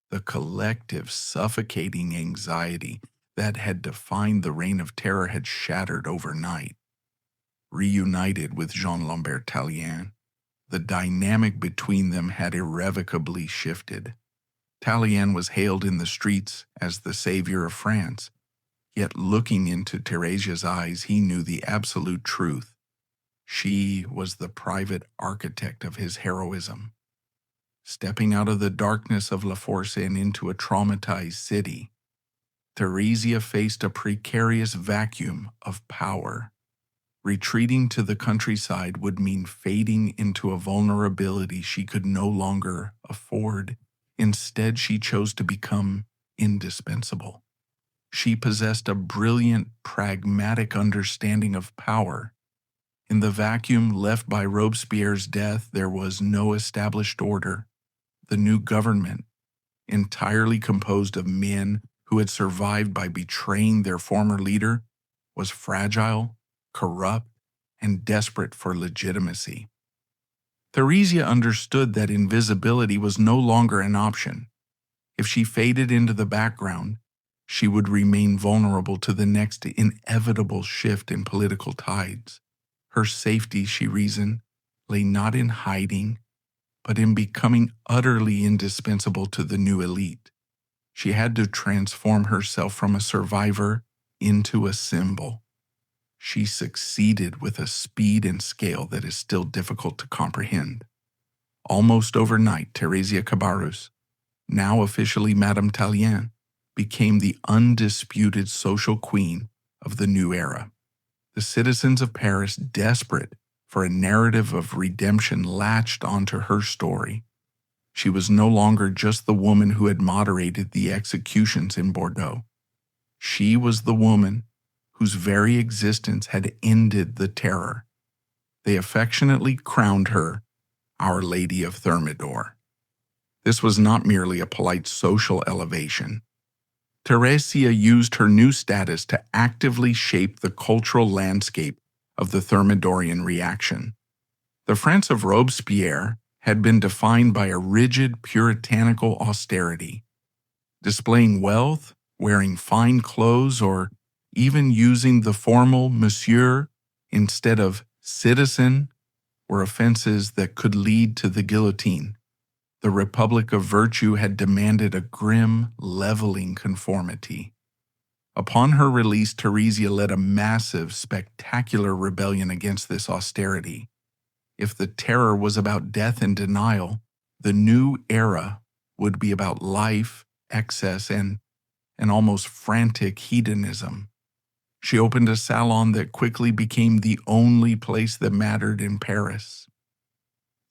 The collective, suffocating anxiety that had defined the reign of terror had shattered overnight. Reunited with Jean-Lambert Tallien, the dynamic between them had irrevocably shifted. Tallien was hailed in the streets as the savior of France, yet looking into Thérésia's eyes, he knew the absolute truth. She was the private architect of his heroism. Stepping out of the darkness of La Force and into a traumatized city, Thérésia faced a precarious vacuum of power. Retreating to the countryside would mean fading into a vulnerability she could no longer afford. Instead, she chose to become indispensable. She possessed a brilliant, pragmatic understanding of power. In the vacuum left by Robespierre's death, there was no established order. The new government, entirely composed of men who had survived by betraying their former leader, was fragile, corrupt, and desperate for legitimacy. Thérésia understood that invisibility was no longer an option. If she faded into the background, she would remain vulnerable to the next inevitable shift in political tides. Her safety, she reasoned, lay not in hiding, but in becoming utterly indispensable to the new elite. She had to transform herself from a survivor into a symbol. She succeeded with a speed and scale that is still difficult to comprehend. Almost overnight, Thérésia Cabarrus, now officially Madame Tallien, became the undisputed social queen of the new era. The citizens of Paris, desperate for a narrative of redemption, latched onto her story. She was no longer just the woman who had moderated the executions in Bordeaux. She was the woman whose very existence had ended the terror. They affectionately crowned her Our Lady of Thermidor. This was not merely a polite social elevation. Thérésia used her new status to actively shape the cultural landscape of the Thermidorian reaction. The France of Robespierre had been defined by a rigid, puritanical austerity. Displaying wealth, wearing fine clothes, or even using the formal monsieur instead of citizen were offenses that could lead to the guillotine. The Republic of Virtue had demanded a grim, leveling conformity. Upon her release, Thérésia led a massive, spectacular rebellion against this austerity. If the terror was about death and denial, the new era would be about life, excess, and an almost frantic hedonism. She opened a salon that quickly became the only place that mattered in Paris.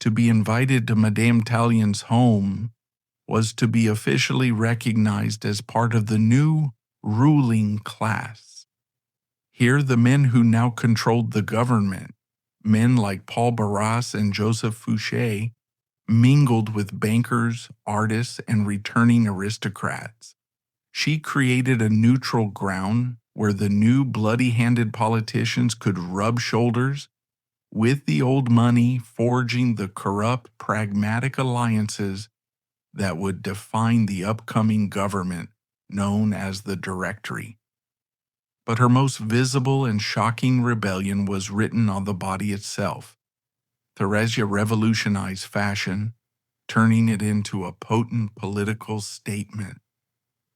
To be invited to Madame Tallien's home was to be officially recognized as part of the new ruling class. Here, the men who now controlled the government, men like Paul Barras and Joseph Fouché, mingled with bankers, artists, and returning aristocrats. She created a neutral ground where the new bloody-handed politicians could rub shoulders with the old money, forging the corrupt, pragmatic alliances that would define the upcoming government known as the Directory. But her most visible and shocking rebellion was written on the body itself. Thérésia revolutionized fashion, turning it into a potent political statement.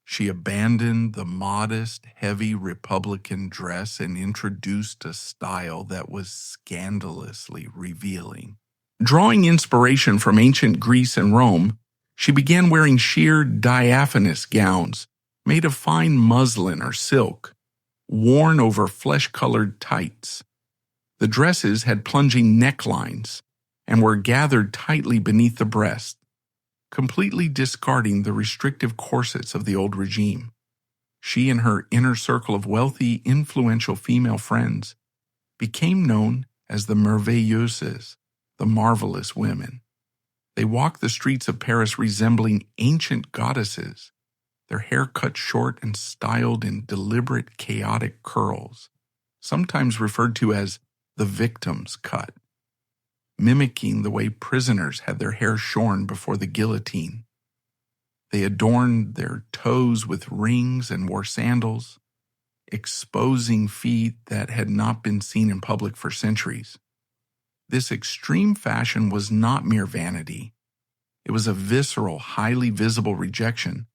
She abandoned the modest, heavy Republican dress and introduced a style that was scandalously revealing. Drawing inspiration from ancient Greece and Rome, she began wearing sheer diaphanous gowns made of fine muslin or silk, worn over flesh-colored tights. The dresses had plunging necklines and were gathered tightly beneath the breast, completely discarding the restrictive corsets of the old regime. She and her inner circle of wealthy, influential female friends became known as the merveilleuses, the marvelous women. They walked the streets of Paris resembling ancient goddesses, their hair cut short and styled in deliberate, chaotic curls, sometimes referred to as the victim's cut, mimicking the way prisoners had their hair shorn before the guillotine. They adorned their toes with rings and wore sandals, exposing feet that had not been seen in public for centuries. This extreme fashion was not mere vanity. It was a visceral, highly visible rejection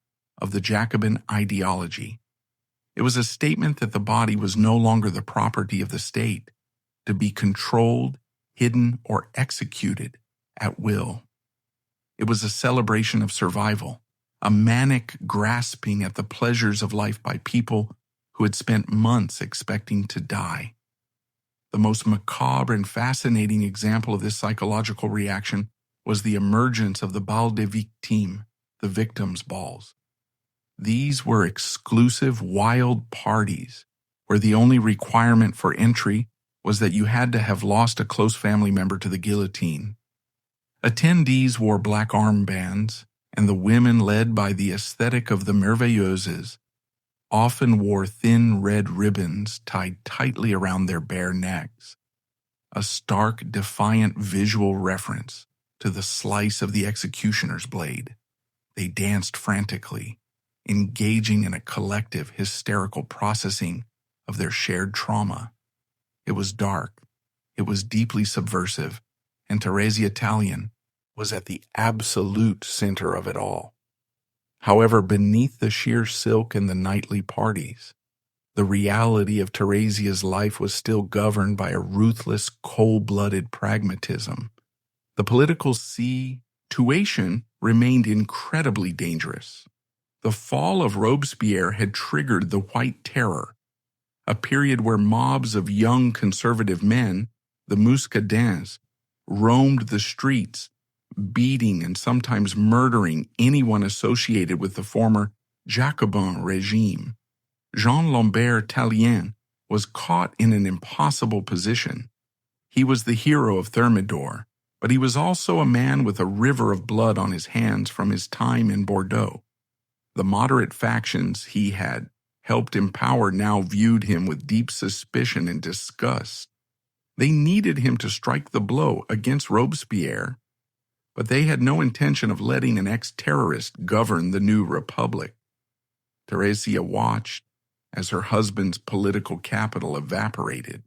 of the Jacobin ideology. It was a statement that the body was no longer the property of the state, to be controlled, hidden, or executed at will. It was a celebration of survival, a manic grasping at the pleasures of life by people who had spent months expecting to die. The most macabre and fascinating example of this psychological reaction was the emergence of the bal des victimes, the victims' balls. These were exclusive, wild parties where the only requirement for entry was that you had to have lost a close family member to the guillotine. Attendees wore black armbands, and the women, led by the aesthetic of the merveilleuses, often wore thin red ribbons tied tightly around their bare necks, a stark, defiant visual reference to the slice of the executioner's blade. They danced frantically, engaging in a collective, hysterical processing of their shared trauma. It was dark, it was deeply subversive, and Thérésia Tallien was at the absolute center of it all. However, beneath the sheer silk and the nightly parties, The reality of Thérésia's life was still governed by a ruthless, cold-blooded pragmatism. The political situation remained incredibly dangerous. The fall of Robespierre had triggered the White Terror, a period where mobs of young conservative men, the muscadins, roamed the streets, beating and sometimes murdering anyone associated with the former Jacobin regime. Jean-Lambert Tallien was caught in an impossible position. He was the hero of Thermidor, but he was also a man with a river of blood on his hands from his time in Bordeaux. The moderate factions he had helped empower now viewed him with deep suspicion and disgust. They needed him to strike the blow against Robespierre, but they had no intention of letting an ex-terrorist govern the new republic. Thérésia watched as her husband's political capital evaporated.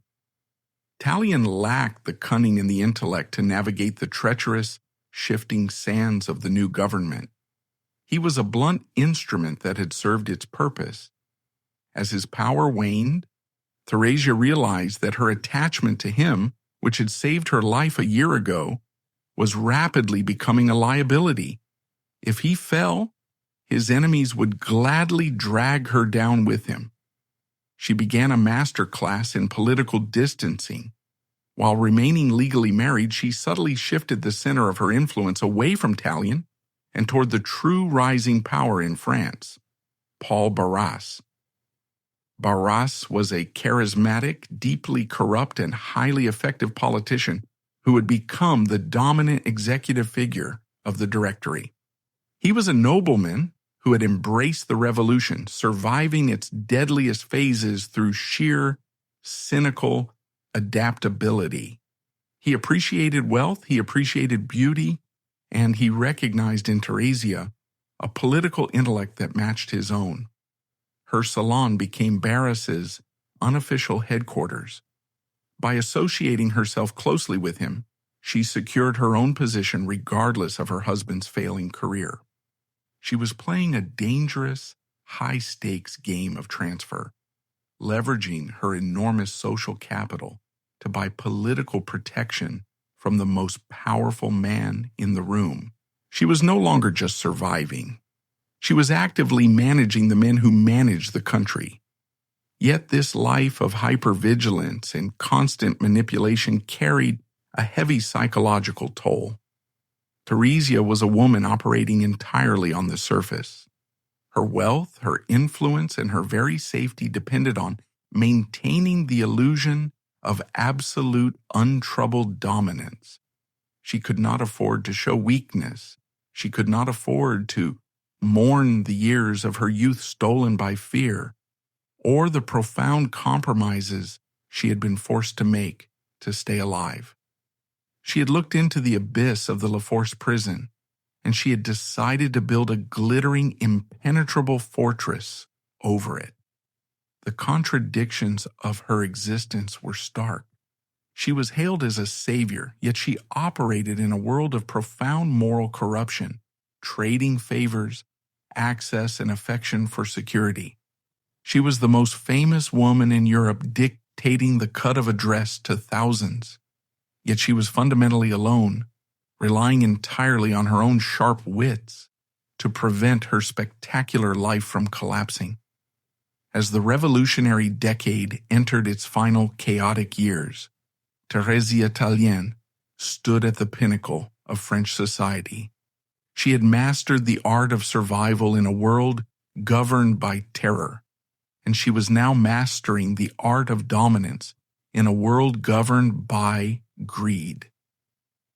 Tallien lacked the cunning and the intellect to navigate the treacherous, shifting sands of the new government. He was a blunt instrument that had served its purpose. As his power waned, Thérésia realized that her attachment to him, which had saved her life a year ago, was rapidly becoming a liability. If he fell, his enemies would gladly drag her down with him. She began a master class in political distancing. While remaining legally married, she subtly shifted the center of her influence away from Tallien and toward the true rising power in France, Paul Barras. Barras was a charismatic, deeply corrupt, and highly effective politician who would become the dominant executive figure of the Directory. He was a nobleman who had embraced the revolution, surviving its deadliest phases through sheer, cynical adaptability. He appreciated wealth, he appreciated beauty, and he recognized in Thérésia a political intellect that matched his own. Her salon became Barras's unofficial headquarters. By associating herself closely with him, she secured her own position regardless of her husband's failing career. She was playing a dangerous, high-stakes game of transfer, leveraging her enormous social capital to buy political protection from the most powerful man in the room. She was no longer just surviving. She was actively managing the men who managed the country. Yet this life of hypervigilance and constant manipulation carried a heavy psychological toll. Thérésia was a woman operating entirely on the surface. Her wealth, her influence, and her very safety depended on maintaining the illusion of absolute untroubled dominance. She could not afford to show weakness. She could not afford to mourn the years of her youth stolen by fear, or the profound compromises she had been forced to make to stay alive. She had looked into the abyss of the La Force prison, and she had decided to build a glittering, impenetrable fortress over it. The contradictions of her existence were stark. She was hailed as a savior, yet she operated in a world of profound moral corruption, trading favors, access, and affection for security. She was the most famous woman in Europe, dictating the cut of a dress to thousands. Yet she was fundamentally alone, relying entirely on her own sharp wits to prevent her spectacular life from collapsing. As the revolutionary decade entered its final chaotic years, Thérésia Tallien stood at the pinnacle of French society. She had mastered the art of survival in a world governed by terror, and she was now mastering the art of dominance in a world governed by greed.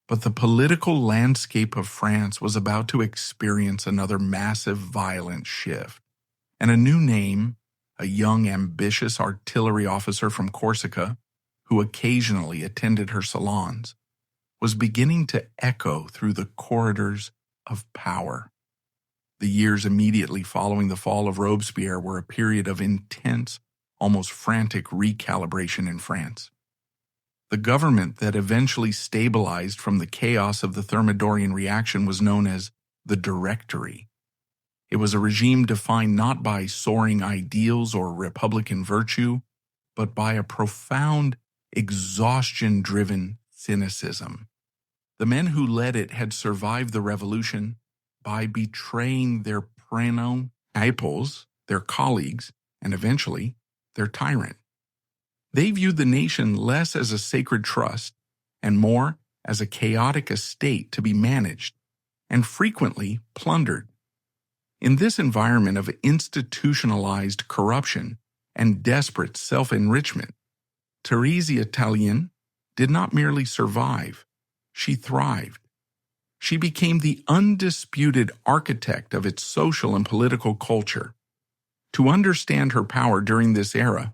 But the political landscape of France was about to experience another massive violent shift, and a new name, a young ambitious artillery officer from Corsica, who occasionally attended her salons, was beginning to echo through the corridors of power. The years immediately following the fall of Robespierre were a period of intense, almost frantic recalibration in France. The government that eventually stabilized from the chaos of the Thermidorian reaction was known as the Directory. It was a regime defined not by soaring ideals or republican virtue, but by a profound, exhaustion-driven cynicism. The men who led it had survived the revolution by betraying their épouses, their colleagues, and eventually their tyrant. They viewed the nation less as a sacred trust and more as a chaotic estate to be managed and frequently plundered. In this environment of institutionalized corruption and desperate self-enrichment, Thérésia Tallien did not merely survive, she thrived. She became the undisputed architect of its social and political culture. To understand her power during this era,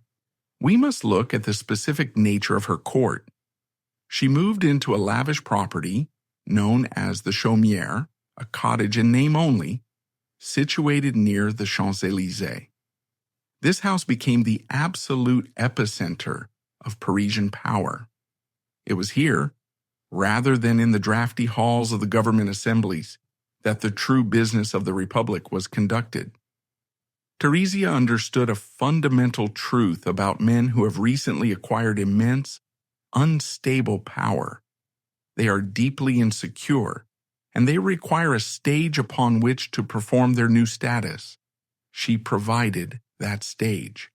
we must look at the specific nature of her court. She moved into a lavish property known as the Chaumière, a cottage in name only, situated near the Champs-Élysées. This house became the absolute epicenter of Parisian power. It was here, rather than in the drafty halls of the government assemblies, that the true business of the Republic was conducted. Thérésia understood a fundamental truth about men who have recently acquired immense, unstable power. They are deeply insecure, and they require a stage upon which to perform their new status. She provided that stage.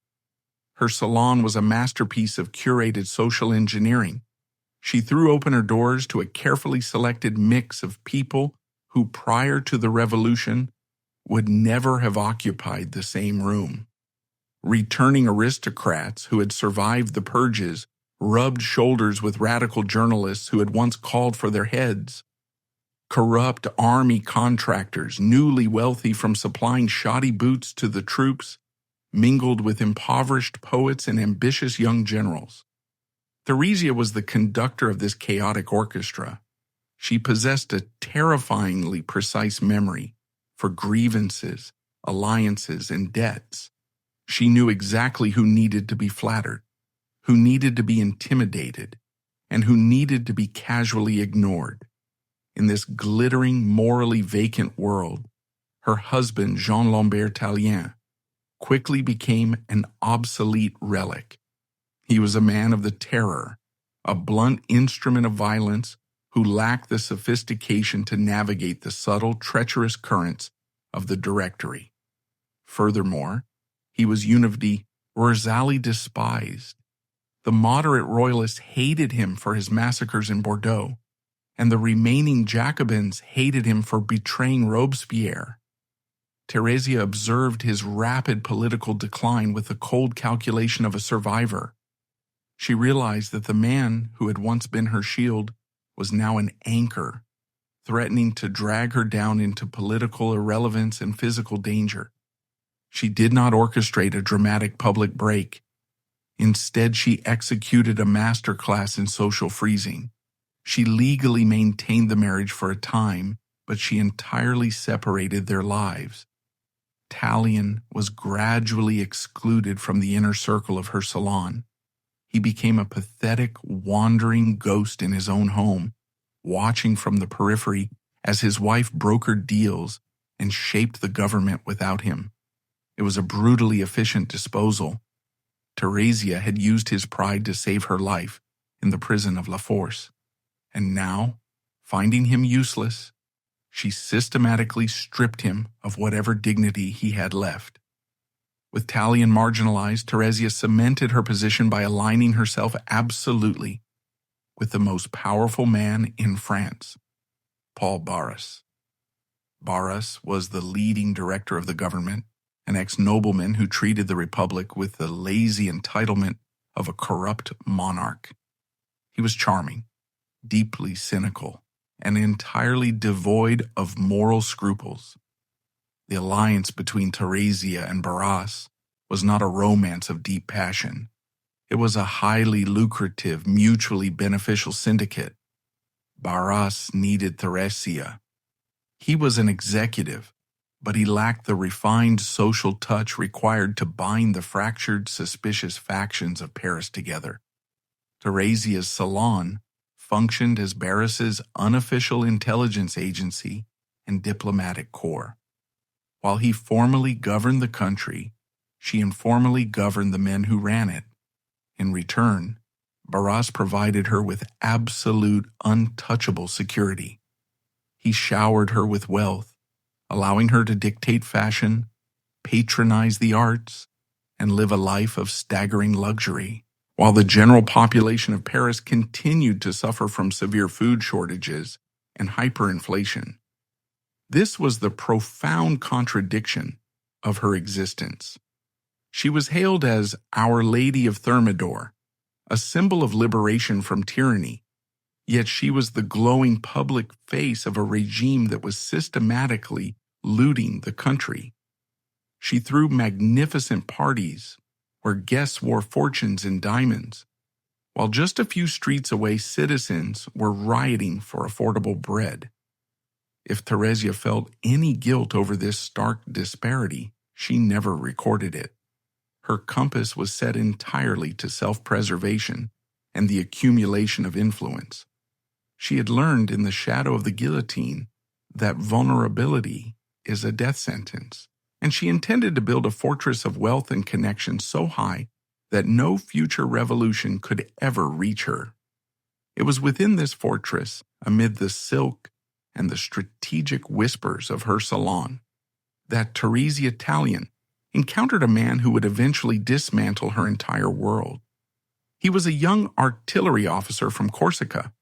Her salon was a masterpiece of curated social engineering. She threw open her doors to a carefully selected mix of people who, prior to the revolution, would never have occupied the same room. Returning aristocrats who had survived the purges rubbed shoulders with radical journalists who had once called for their heads. Corrupt army contractors, newly wealthy from supplying shoddy boots to the troops, mingled with impoverished poets and ambitious young generals. Thérésia was the conductor of this chaotic orchestra. She possessed a terrifyingly precise memory for grievances, alliances, and debts. She knew exactly who needed to be flattered, who needed to be intimidated, and who needed to be casually ignored. In this glittering, morally vacant world, her husband, Jean-Lambert Tallien, quickly became an obsolete relic. He was a man of the terror, a blunt instrument of violence who lacked the sophistication to navigate the subtle, treacherous currents of the Directory. Furthermore, he was universally despised. The moderate royalists hated him for his massacres in Bordeaux, and the remaining Jacobins hated him for betraying Robespierre. Thérésia observed his rapid political decline with the cold calculation of a survivor. She realized that the man who had once been her shield was now an anchor, threatening to drag her down into political irrelevance and physical danger. She did not orchestrate a dramatic public break. Instead, she executed a masterclass in social freezing. She legally maintained the marriage for a time, but she entirely separated their lives. Tallien was gradually excluded from the inner circle of her salon. He became a pathetic, wandering ghost in his own home, watching from the periphery as his wife brokered deals and shaped the government without him. It was a brutally efficient disposal. Thérésia had used his pride to save her life in the prison of La Force. And now, finding him useless, she systematically stripped him of whatever dignity he had left. With Tallien marginalized, Thérésia cemented her position by aligning herself absolutely with the most powerful man in France, Paul Barras. Barras was the leading director of the government, an ex-nobleman who treated the Republic with the lazy entitlement of a corrupt monarch. He was charming, deeply cynical, and entirely devoid of moral scruples. The alliance between Thérésia and Barras was not a romance of deep passion. It was a highly lucrative, mutually beneficial syndicate. Barras needed Thérésia. He was an executive, but he lacked the refined social touch required to bind the fractured, suspicious factions of Paris together. Thérésia's salon functioned as Barras's unofficial intelligence agency and diplomatic corps. While he formally governed the country, she informally governed the men who ran it. In return, Barras provided her with absolute, untouchable security. He showered her with wealth, allowing her to dictate fashion, patronize the arts, and live a life of staggering luxury, while the general population of Paris continued to suffer from severe food shortages and hyperinflation. This was the profound contradiction of her existence. She was hailed as Our Lady of Thermidor, a symbol of liberation from tyranny, yet she was the glowing public face of a regime that was systematically looting the country. She threw magnificent parties where guests wore fortunes in diamonds, while just a few streets away citizens were rioting for affordable bread. If Thérésia felt any guilt over this stark disparity, she never recorded it. Her compass was set entirely to self-preservation and the accumulation of influence. She had learned in the shadow of the guillotine that vulnerability is a death sentence, and she intended to build a fortress of wealth and connection so high that no future revolution could ever reach her. It was within this fortress, amid the silk and the strategic whispers of her salon, that Thérésia Tallien encountered a man who would eventually dismantle her entire world. He was a young artillery officer from Corsica,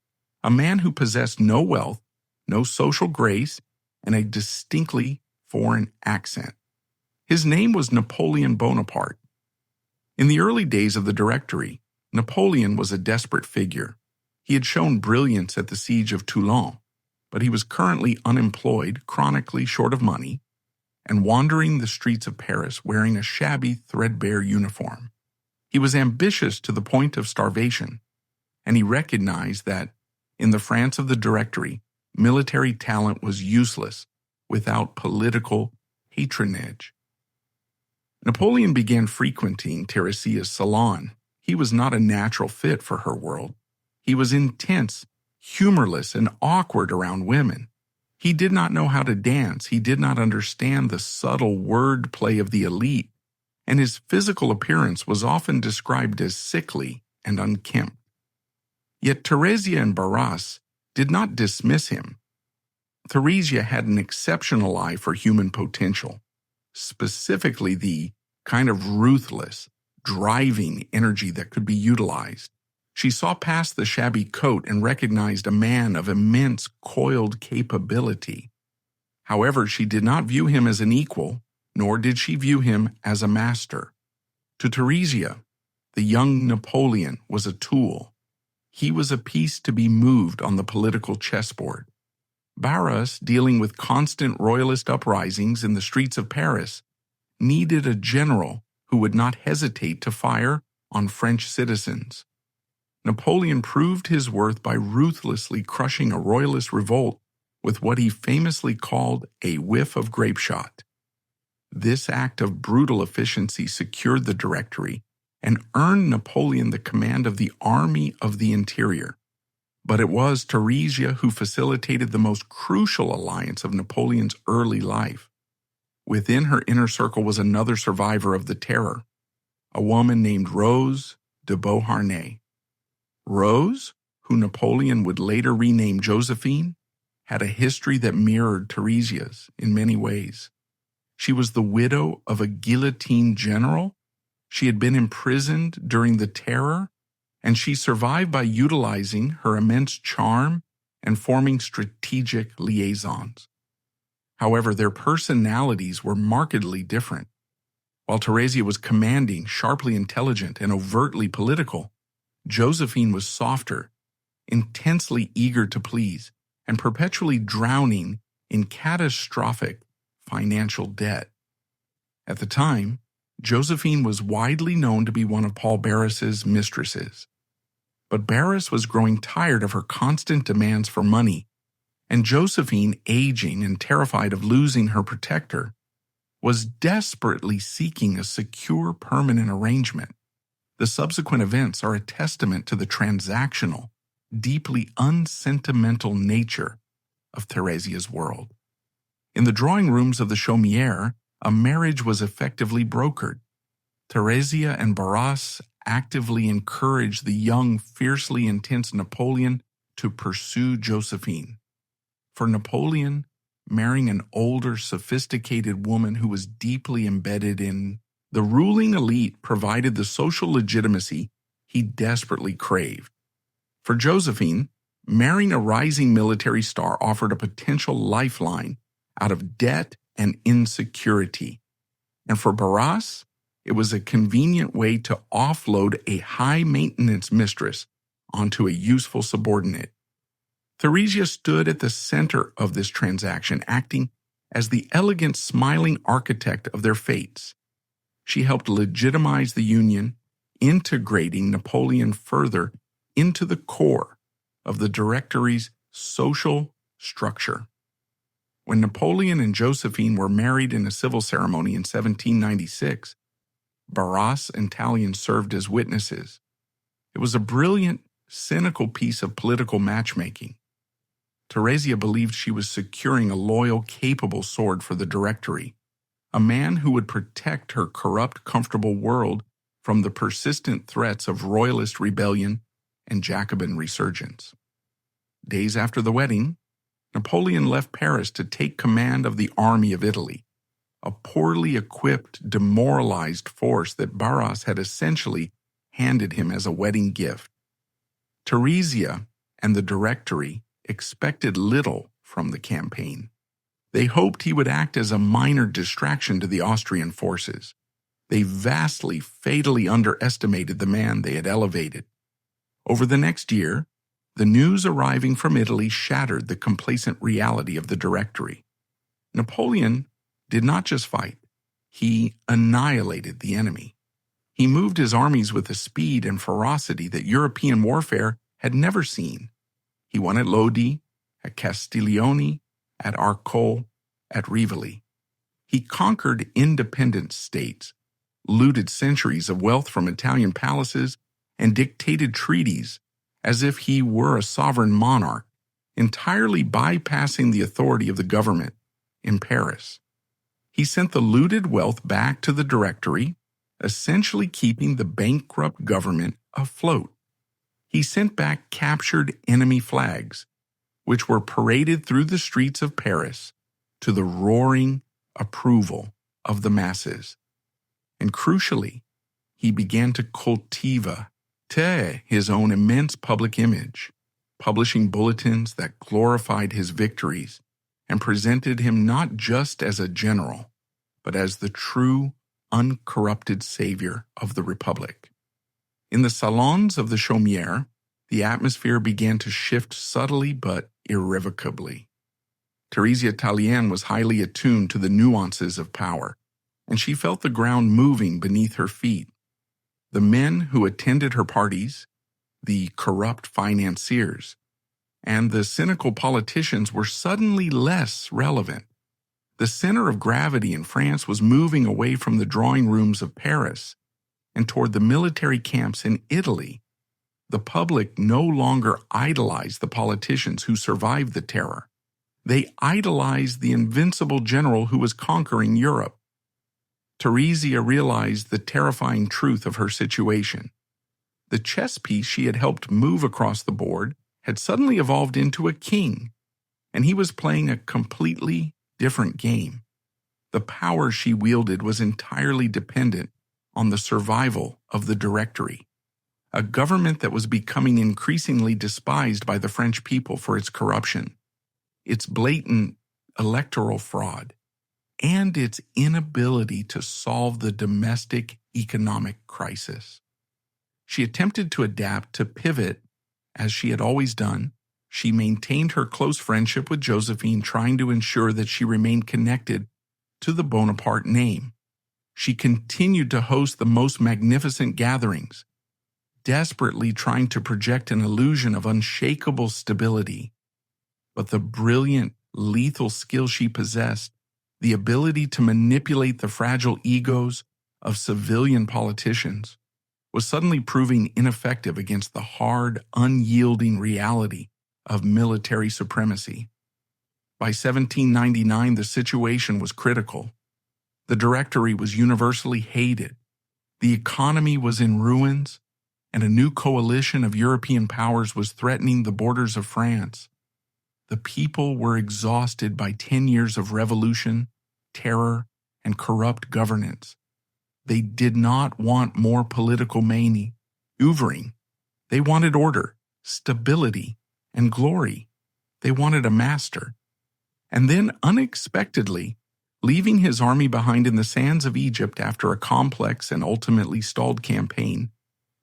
a man who possessed no wealth, no social grace, and a distinctly foreign accent. His name was Napoleon Bonaparte. In the early days of the Directory, Napoleon was a desperate figure. He had shown brilliance at the siege of Toulon, but he was currently unemployed, chronically short of money, and wandering the streets of Paris wearing a shabby, threadbare uniform. He was ambitious to the point of starvation, and he recognized that, in the France of the Directory, military talent was useless without political patronage. Napoleon began frequenting Thérésia's salon. He was not a natural fit for her world. He was intense, humorless, and awkward around women. He did not know how to dance. He did not understand the subtle wordplay of the elite, and his physical appearance was often described as sickly and unkempt. Yet Thérésia and Barras did not dismiss him. Thérésia had an exceptional eye for human potential, specifically the kind of ruthless, driving energy that could be utilized. She saw past the shabby coat and recognized a man of immense coiled capability. However, she did not view him as an equal, nor did she view him as a master. To Thérésia, the young Napoleon was a tool. He was a piece to be moved on the political chessboard. Barras, dealing with constant royalist uprisings in the streets of Paris, needed a general who would not hesitate to fire on French citizens. Napoleon proved his worth by ruthlessly crushing a royalist revolt with what he famously called a whiff of grape shot. This act of brutal efficiency secured the Directory and earned Napoleon the command of the Army of the Interior. But it was Thérésia who facilitated the most crucial alliance of Napoleon's early life. Within her inner circle was another survivor of the Terror, a woman named Rose de Beauharnais. Rose, who Napoleon would later rename Josephine, had a history that mirrored Thérésia's in many ways. She was the widow of a guillotine general. She had been imprisoned during the Terror, and she survived by utilizing her immense charm and forming strategic liaisons. However, their personalities were markedly different. While Thérésia was commanding, sharply intelligent, and overtly political, Josephine was softer, intensely eager to please, and perpetually drowning in catastrophic financial debt. At the time, Josephine was widely known to be one of Paul Barras's mistresses. But Barras was growing tired of her constant demands for money, and Josephine, aging and terrified of losing her protector, was desperately seeking a secure, permanent arrangement. The subsequent events are a testament to the transactional, deeply unsentimental nature of Thérésia's world. In the drawing rooms of the Chaumière, a marriage was effectively brokered. Thérésia and Barras actively encouraged the young, fiercely intense Napoleon to pursue Josephine. For Napoleon, marrying an older, sophisticated woman who was deeply embedded in the ruling elite provided the social legitimacy he desperately craved. For Josephine, marrying a rising military star offered a potential lifeline out of debt and insecurity. And for Barras, it was a convenient way to offload a high-maintenance mistress onto a useful subordinate. Thérésia stood at the center of this transaction, acting as the elegant, smiling architect of their fates. She helped legitimize the union, integrating Napoleon further into the core of the Directory's social structure. When Napoleon and Josephine were married in a civil ceremony in 1796, Barras and Tallien served as witnesses. It was a brilliant, cynical piece of political matchmaking. Thérésia believed she was securing a loyal, capable sword for the Directory, a man who would protect her corrupt, comfortable world from the persistent threats of royalist rebellion and Jacobin resurgence. Days after the wedding, Napoleon left Paris to take command of the army of Italy, a poorly equipped, demoralized force that Barras had essentially handed him as a wedding gift. Thérésia and the Directory expected little from the campaign. They hoped he would act as a minor distraction to the Austrian forces. They vastly, fatally underestimated the man they had elevated. Over the next year, the news arriving from Italy shattered the complacent reality of the Directory. Napoleon did not just fight, he annihilated the enemy. He moved his armies with a speed and ferocity that European warfare had never seen. He won at Lodi, at Castiglione, at Arcole, at Rivoli. He conquered independent states, looted centuries of wealth from Italian palaces, and dictated treaties as if he were a sovereign monarch, entirely bypassing the authority of the government in Paris. He sent the looted wealth back to the Directory, essentially keeping the bankrupt government afloat. He sent back captured enemy flags, which were paraded through the streets of Paris to the roaring approval of the masses. And crucially, he began to cultivate his own immense public image, publishing bulletins that glorified his victories and presented him not just as a general, but as the true, uncorrupted savior of the Republic. In the salons of the Chaumière, the atmosphere began to shift subtly but irrevocably. Thérésia Tallien was highly attuned to the nuances of power, and she felt the ground moving beneath her feet. The men who attended her parties, the corrupt financiers, and the cynical politicians were suddenly less relevant. The center of gravity in France was moving away from the drawing rooms of Paris and toward the military camps in Italy. The public no longer idolized the politicians who survived the terror. They idolized the invincible general who was conquering Europe. Thérésia realized the terrifying truth of her situation. The chess piece she had helped move across the board had suddenly evolved into a king, and he was playing a completely different game. The power she wielded was entirely dependent on the survival of the Directory, a government that was becoming increasingly despised by the French people for its corruption, its blatant electoral fraud, and its inability to solve the domestic economic crisis. She attempted to adapt, to pivot, as she had always done. She maintained her close friendship with Josephine, trying to ensure that she remained connected to the Bonaparte name. She continued to host the most magnificent gatherings, desperately trying to project an illusion of unshakable stability. But the brilliant, lethal skill she possessed, the ability to manipulate the fragile egos of civilian politicians, was suddenly proving ineffective against the hard, unyielding reality of military supremacy. By 1799, the situation was critical. The Directory was universally hated. The economy was in ruins, and a new coalition of European powers was threatening the borders of France. The people were exhausted by 10 years of revolution, terror, and corrupt governance. They did not want more political maneuvering. They wanted order, stability, and glory. They wanted a master. And then, unexpectedly, leaving his army behind in the sands of Egypt after a complex and ultimately stalled campaign,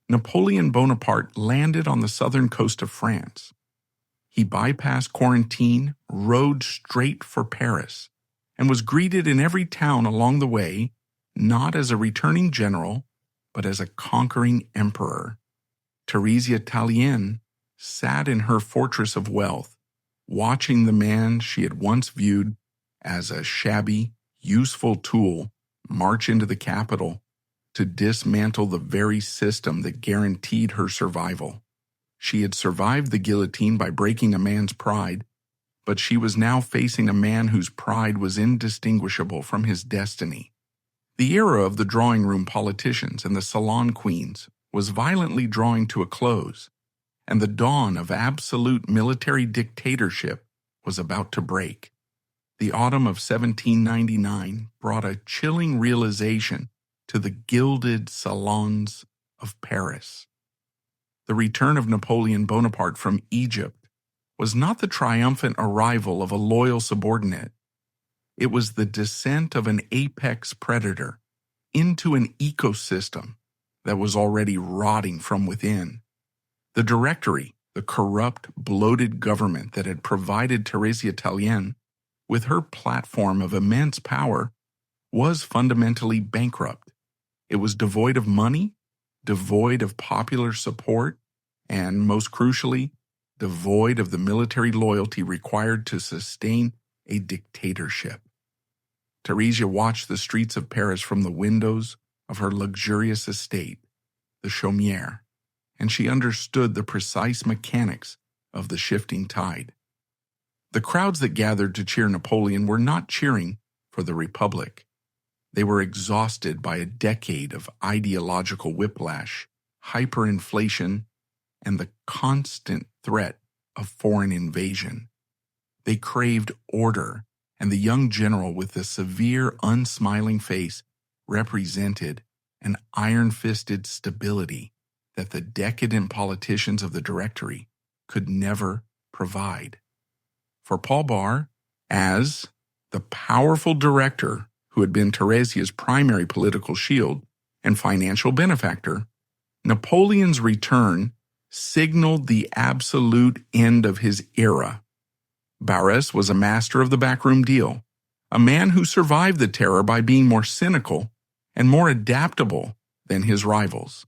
Napoleon Bonaparte landed on the southern coast of France. He bypassed quarantine, rode straight for Paris, and was greeted in every town along the way, not as a returning general, but as a conquering emperor. Thérésia Tallien sat in her fortress of wealth, watching the man she had once viewed as a shabby, useful tool march into the capital to dismantle the very system that guaranteed her survival. She had survived the guillotine by breaking a man's pride, but she was now facing a man whose pride was indistinguishable from his destiny. The era of the drawing room politicians and the salon queens was violently drawing to a close, and the dawn of absolute military dictatorship was about to break. The autumn of 1799 brought a chilling realization to the gilded salons of Paris. The return of Napoleon Bonaparte from Egypt was not the triumphant arrival of a loyal subordinate. It was the descent of an apex predator into an ecosystem that was already rotting from within. The Directory, the corrupt, bloated government that had provided Thérésia Tallien with her platform of immense power, was fundamentally bankrupt. It was devoid of money, devoid of popular support, and, most crucially, devoid of the military loyalty required to sustain a dictatorship. Thérésia watched the streets of Paris from the windows of her luxurious estate, the Chaumière, and she understood the precise mechanics of the shifting tide. The crowds that gathered to cheer Napoleon were not cheering for the Republic. They were exhausted by a decade of ideological whiplash, hyperinflation, and the constant threat of foreign invasion. They craved order, and the young general with the severe, unsmiling face represented an iron-fisted stability that the decadent politicians of the Directory could never provide. For Paul Barre, as the powerful director who had been Thérésia's primary political shield and financial benefactor, Napoleon's return signaled the absolute end of his era. Barras was a master of the backroom deal, a man who survived the terror by being more cynical and more adaptable than his rivals.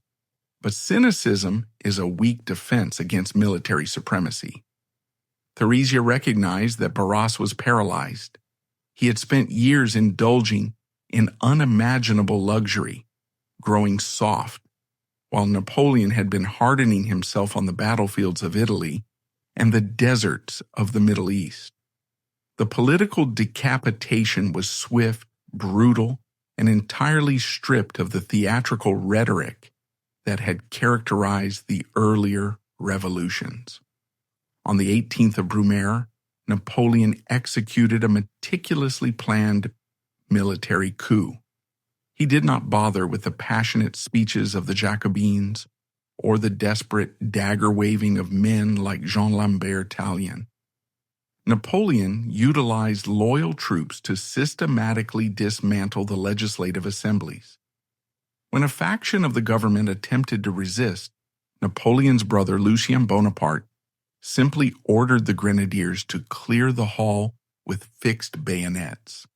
But cynicism is a weak defense against military supremacy. Thérésia recognized that Barras was paralyzed. He had spent years indulging in unimaginable luxury, growing soft, while Napoleon had been hardening himself on the battlefields of Italy and the deserts of the Middle East. The political decapitation was swift, brutal, and entirely stripped of the theatrical rhetoric that had characterized the earlier revolutions. On the 18th of Brumaire, Napoleon executed a meticulously planned military coup. He did not bother with the passionate speeches of the Jacobins or the desperate dagger-waving of men like Jean-Lambert Tallien. Napoleon utilized loyal troops to systematically dismantle the legislative assemblies. When a faction of the government attempted to resist, Napoleon's brother Lucien Bonaparte simply ordered the grenadiers to clear the hall with fixed bayonets.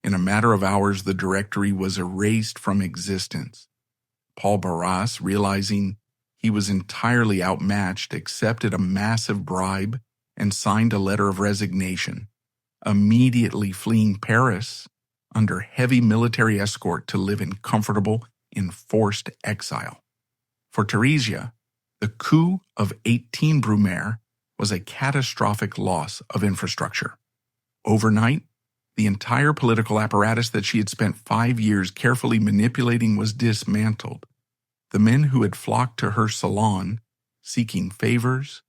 In a matter of hours, the Directory was erased from existence. Paul Barras, realizing he was entirely outmatched, accepted a massive bribe and signed a letter of resignation, immediately fleeing Paris under heavy military escort to live in comfortable, enforced exile. For Thérésia, the coup of 18 Brumaire was a catastrophic loss of infrastructure. Overnight, the entire political apparatus that she had spent 5 years carefully manipulating was dismantled. The men who had flocked to her salon, seeking favors,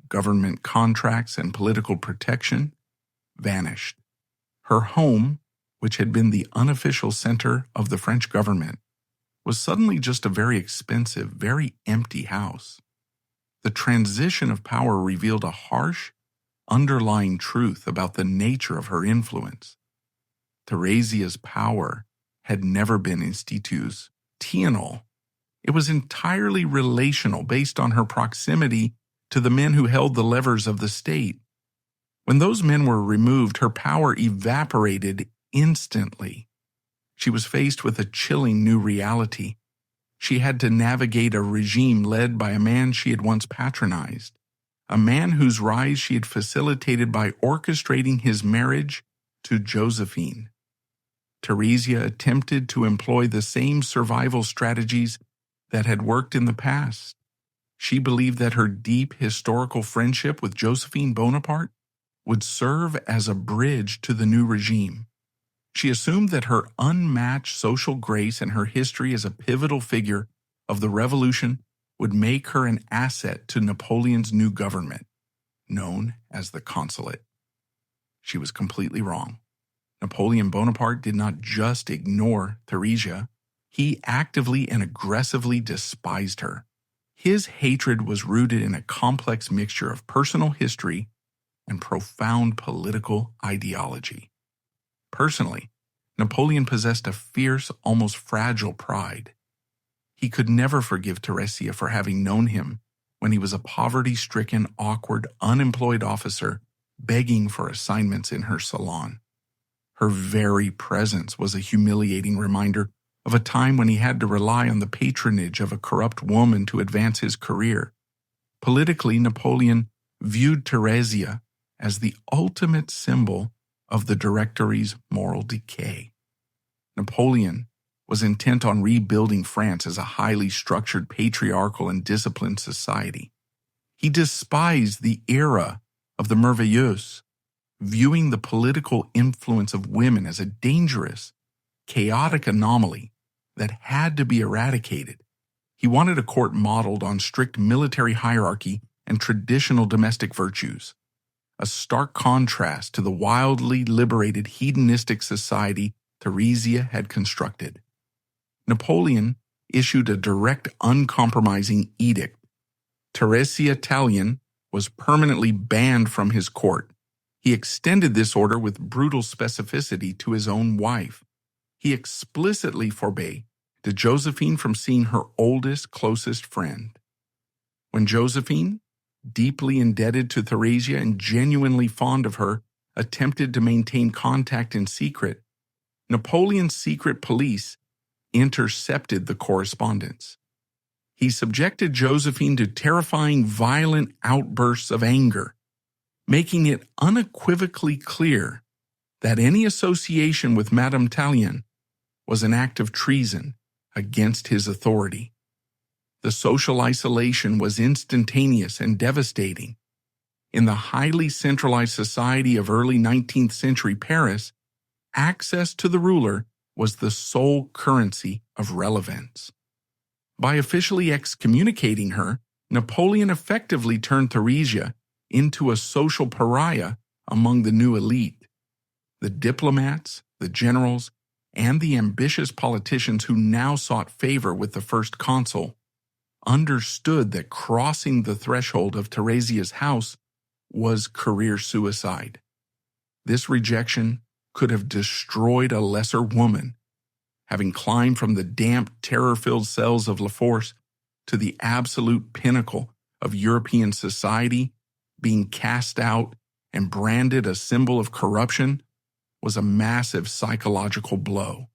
government contracts, and political protection, vanished. Her home, which had been the unofficial center of the French government, was suddenly just a very expensive, very empty house. The transition of power revealed a harsh, underlying truth about the nature of her influence. Thérésia's power had never been institutional. It was entirely relational, based on her proximity to the men who held the levers of the state. When those men were removed, her power evaporated instantly. She was faced with a chilling new reality. She had to navigate a regime led by a man she had once patronized, a man whose rise she had facilitated by orchestrating his marriage to Josephine. Thérésia attempted to employ the same survival strategies that had worked in the past. She believed that her deep historical friendship with Josephine Bonaparte would serve as a bridge to the new regime. She assumed that her unmatched social grace and her history as a pivotal figure of the revolution would make her an asset to Napoleon's new government, known as the Consulate. She was completely wrong. Napoleon Bonaparte did not just ignore Thérésia, he actively and aggressively despised her. His hatred was rooted in a complex mixture of personal history and profound political ideology. Personally, Napoleon possessed a fierce, almost fragile pride. He could never forgive Thérésia for having known him when he was a poverty-stricken, awkward, unemployed officer begging for assignments in her salon. Her very presence was a humiliating reminder of a time when he had to rely on the patronage of a corrupt woman to advance his career. Politically, Napoleon viewed Thérésia as the ultimate symbol of the Directory's moral decay. Napoleon was intent on rebuilding France as a highly structured, patriarchal, and disciplined society. He despised the era of the Merveilleuses, viewing the political influence of women as a dangerous, chaotic anomaly that had to be eradicated. He wanted a court modeled on strict military hierarchy and traditional domestic virtues, a stark contrast to the wildly liberated hedonistic society Thérésia had constructed. Napoleon issued a direct, uncompromising edict. Thérésia Tallien was permanently banned from his court. He extended this order with brutal specificity to his own wife. He explicitly forbade Josephine from seeing her oldest, closest friend. When Josephine, deeply indebted to Thérésia and genuinely fond of her, attempted to maintain contact in secret, Napoleon's secret police intercepted the correspondence. He subjected Josephine to terrifying, violent outbursts of anger, making it unequivocally clear that any association with Madame Tallien was an act of treason against his authority. The social isolation was instantaneous and devastating. In the highly centralized society of early 19th century Paris, access to the ruler was the sole currency of relevance. By officially excommunicating her, Napoleon effectively turned Thérésia into a social pariah among the new elite. The diplomats, the generals, and the ambitious politicians who now sought favor with the first consul understood that crossing the threshold of Thérésia's house was career suicide. This rejection could have destroyed a lesser woman, having climbed from the damp, terror-filled cells of La Force to the absolute pinnacle of European society. Being cast out and branded a symbol of corruption was a massive psychological blow.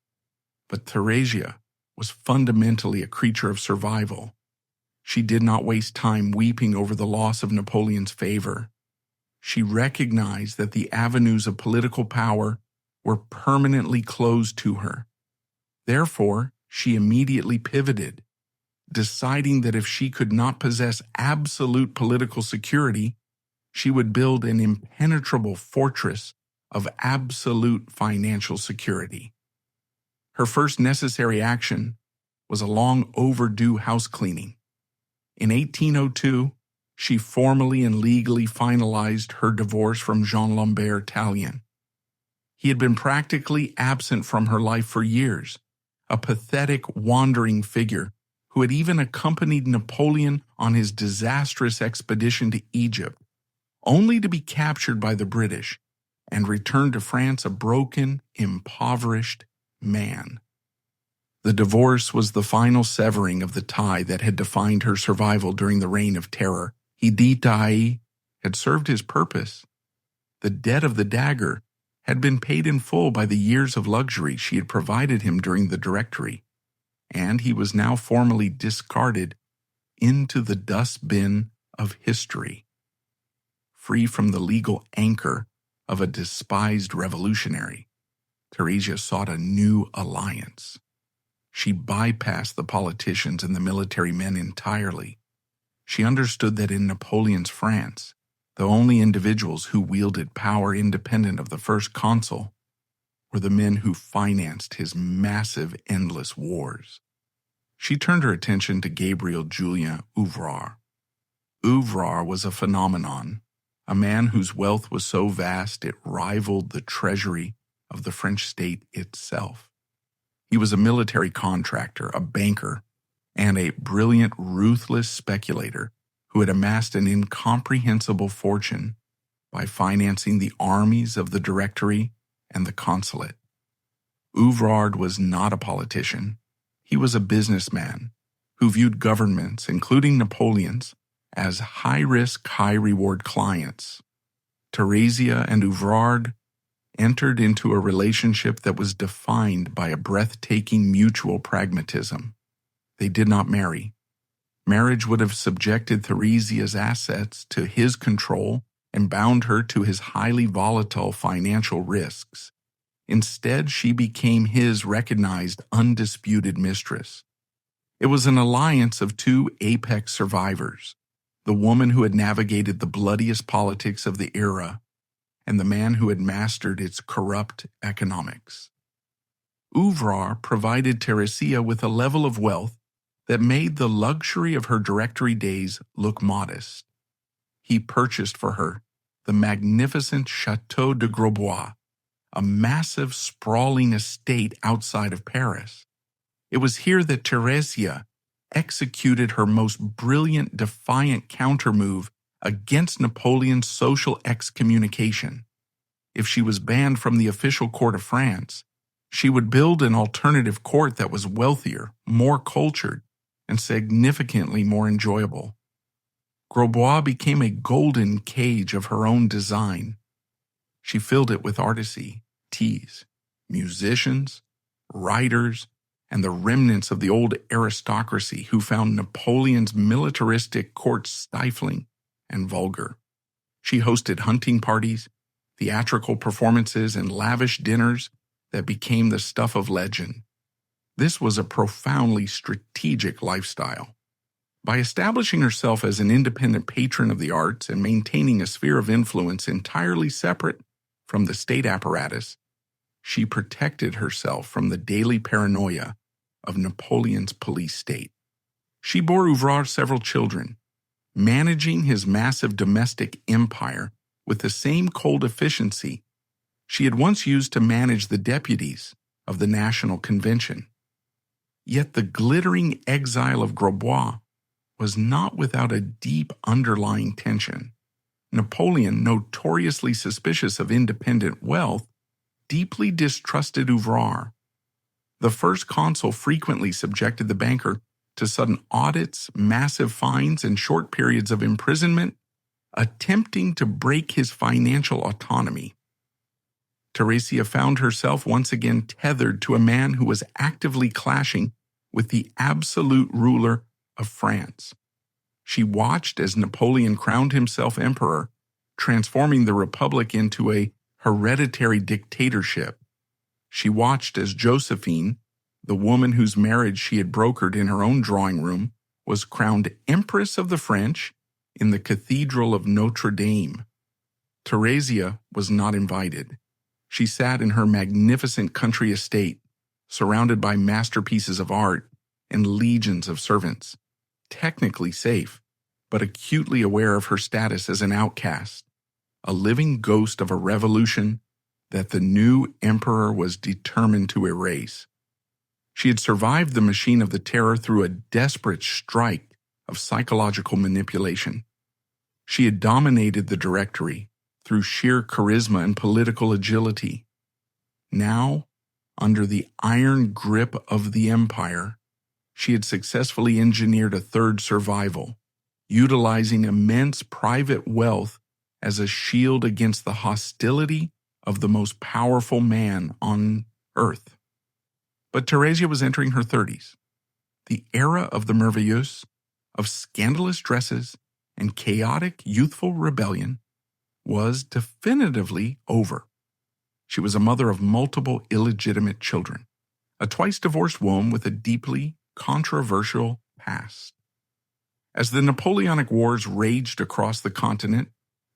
But Thérésia was fundamentally a creature of survival. She did not waste time weeping over the loss of Napoleon's favor. She recognized that the avenues of political power were permanently closed to her. Therefore, she immediately pivoted, deciding that if she could not possess absolute political security, she would build an impenetrable fortress of absolute financial security. Her first necessary action was a long overdue house cleaning. In 1802, she formally and legally finalized her divorce from Jean-Lambert Tallien. He had been practically absent from her life for years, a pathetic, wandering figure who had even accompanied Napoleon on his disastrous expedition to Egypt, only to be captured by the British and return to France a broken, impoverished man. The divorce was the final severing of the tie that had defined her survival during the Reign of Terror. Hiditae had served his purpose. The debt of the dagger had been paid in full by the years of luxury she had provided him during the Directory, and he was now formally discarded into the dustbin of history. Free from the legal anchor of a despised revolutionary, Thérésia sought a new alliance. She bypassed the politicians and the military men entirely. She understood that in Napoleon's France, the only individuals who wielded power independent of the first consul were the men who financed his massive, endless wars. She turned her attention to Gabriel Julien Ouvrard. Ouvrard was a phenomenon, a man whose wealth was so vast it rivaled the treasury of the French state itself. He was a military contractor, a banker, and a brilliant, ruthless speculator who had amassed an incomprehensible fortune by financing the armies of the Directory and the consulate. Ouvrard was not a politician. He was a businessman who viewed governments, including Napoleon's, as high-risk, high-reward clients. Thérésia and Ouvrard entered into a relationship that was defined by a breathtaking mutual pragmatism. They did not marry. Marriage would have subjected Thérésia's assets to his control and bound her to his highly volatile financial risks. Instead, she became his recognized, undisputed mistress. It was an alliance of two apex survivors, the woman who had navigated the bloodiest politics of the era and the man who had mastered its corrupt economics. Ouvrard provided Thérésia with a level of wealth that made the luxury of her Directory days look modest. He purchased for her the magnificent Château de Grosbois, a massive, sprawling estate outside of Paris. It was here that Thérésia executed her most brilliant, defiant countermove against Napoleon's social excommunication. If she was banned from the official court of France, she would build an alternative court that was wealthier, more cultured, and significantly more enjoyable. Grosbois became a golden cage of her own design. She filled it with artistes, musicians, writers, and the remnants of the old aristocracy who found Napoleon's militaristic court stifling and vulgar. She hosted hunting parties, theatrical performances, and lavish dinners that became the stuff of legend. This was a profoundly strategic lifestyle. By establishing herself as an independent patron of the arts and maintaining a sphere of influence entirely separate from the state apparatus, she protected herself from the daily paranoia of Napoleon's police state. She bore Ouvrard several children, managing his massive domestic empire with the same cold efficiency she had once used to manage the deputies of the National Convention. Yet the glittering exile of Grosbois was not without a deep underlying tension. Napoleon, notoriously suspicious of independent wealth, deeply distrusted Ouvrard. The first consul frequently subjected the banker to sudden audits, massive fines, and short periods of imprisonment, attempting to break his financial autonomy. Thérésia found herself once again tethered to a man who was actively clashing with the absolute ruler of France. She watched as Napoleon crowned himself emperor, transforming the republic into a hereditary dictatorship. She watched as Josephine, the woman whose marriage she had brokered in her own drawing room, was crowned Empress of the French in the Cathedral of Notre Dame. Thérésia was not invited. She sat in her magnificent country estate, surrounded by masterpieces of art and legions of servants, technically safe, but acutely aware of her status as an outcast, a living ghost of a revolution that the new emperor was determined to erase. She had survived the machine of the terror through a desperate strike of psychological manipulation. She had dominated the Directory through sheer charisma and political agility. Now, under the iron grip of the empire, she had successfully engineered a third survival, utilizing immense private wealth as a shield against the hostility of the most powerful man on earth. But Thérésia was entering her 30s. The era of the merveilleuse, of scandalous dresses and chaotic youthful rebellion, was definitively over. She was a mother of multiple illegitimate children, a twice-divorced woman with a deeply controversial past. As the Napoleonic Wars raged across the continent,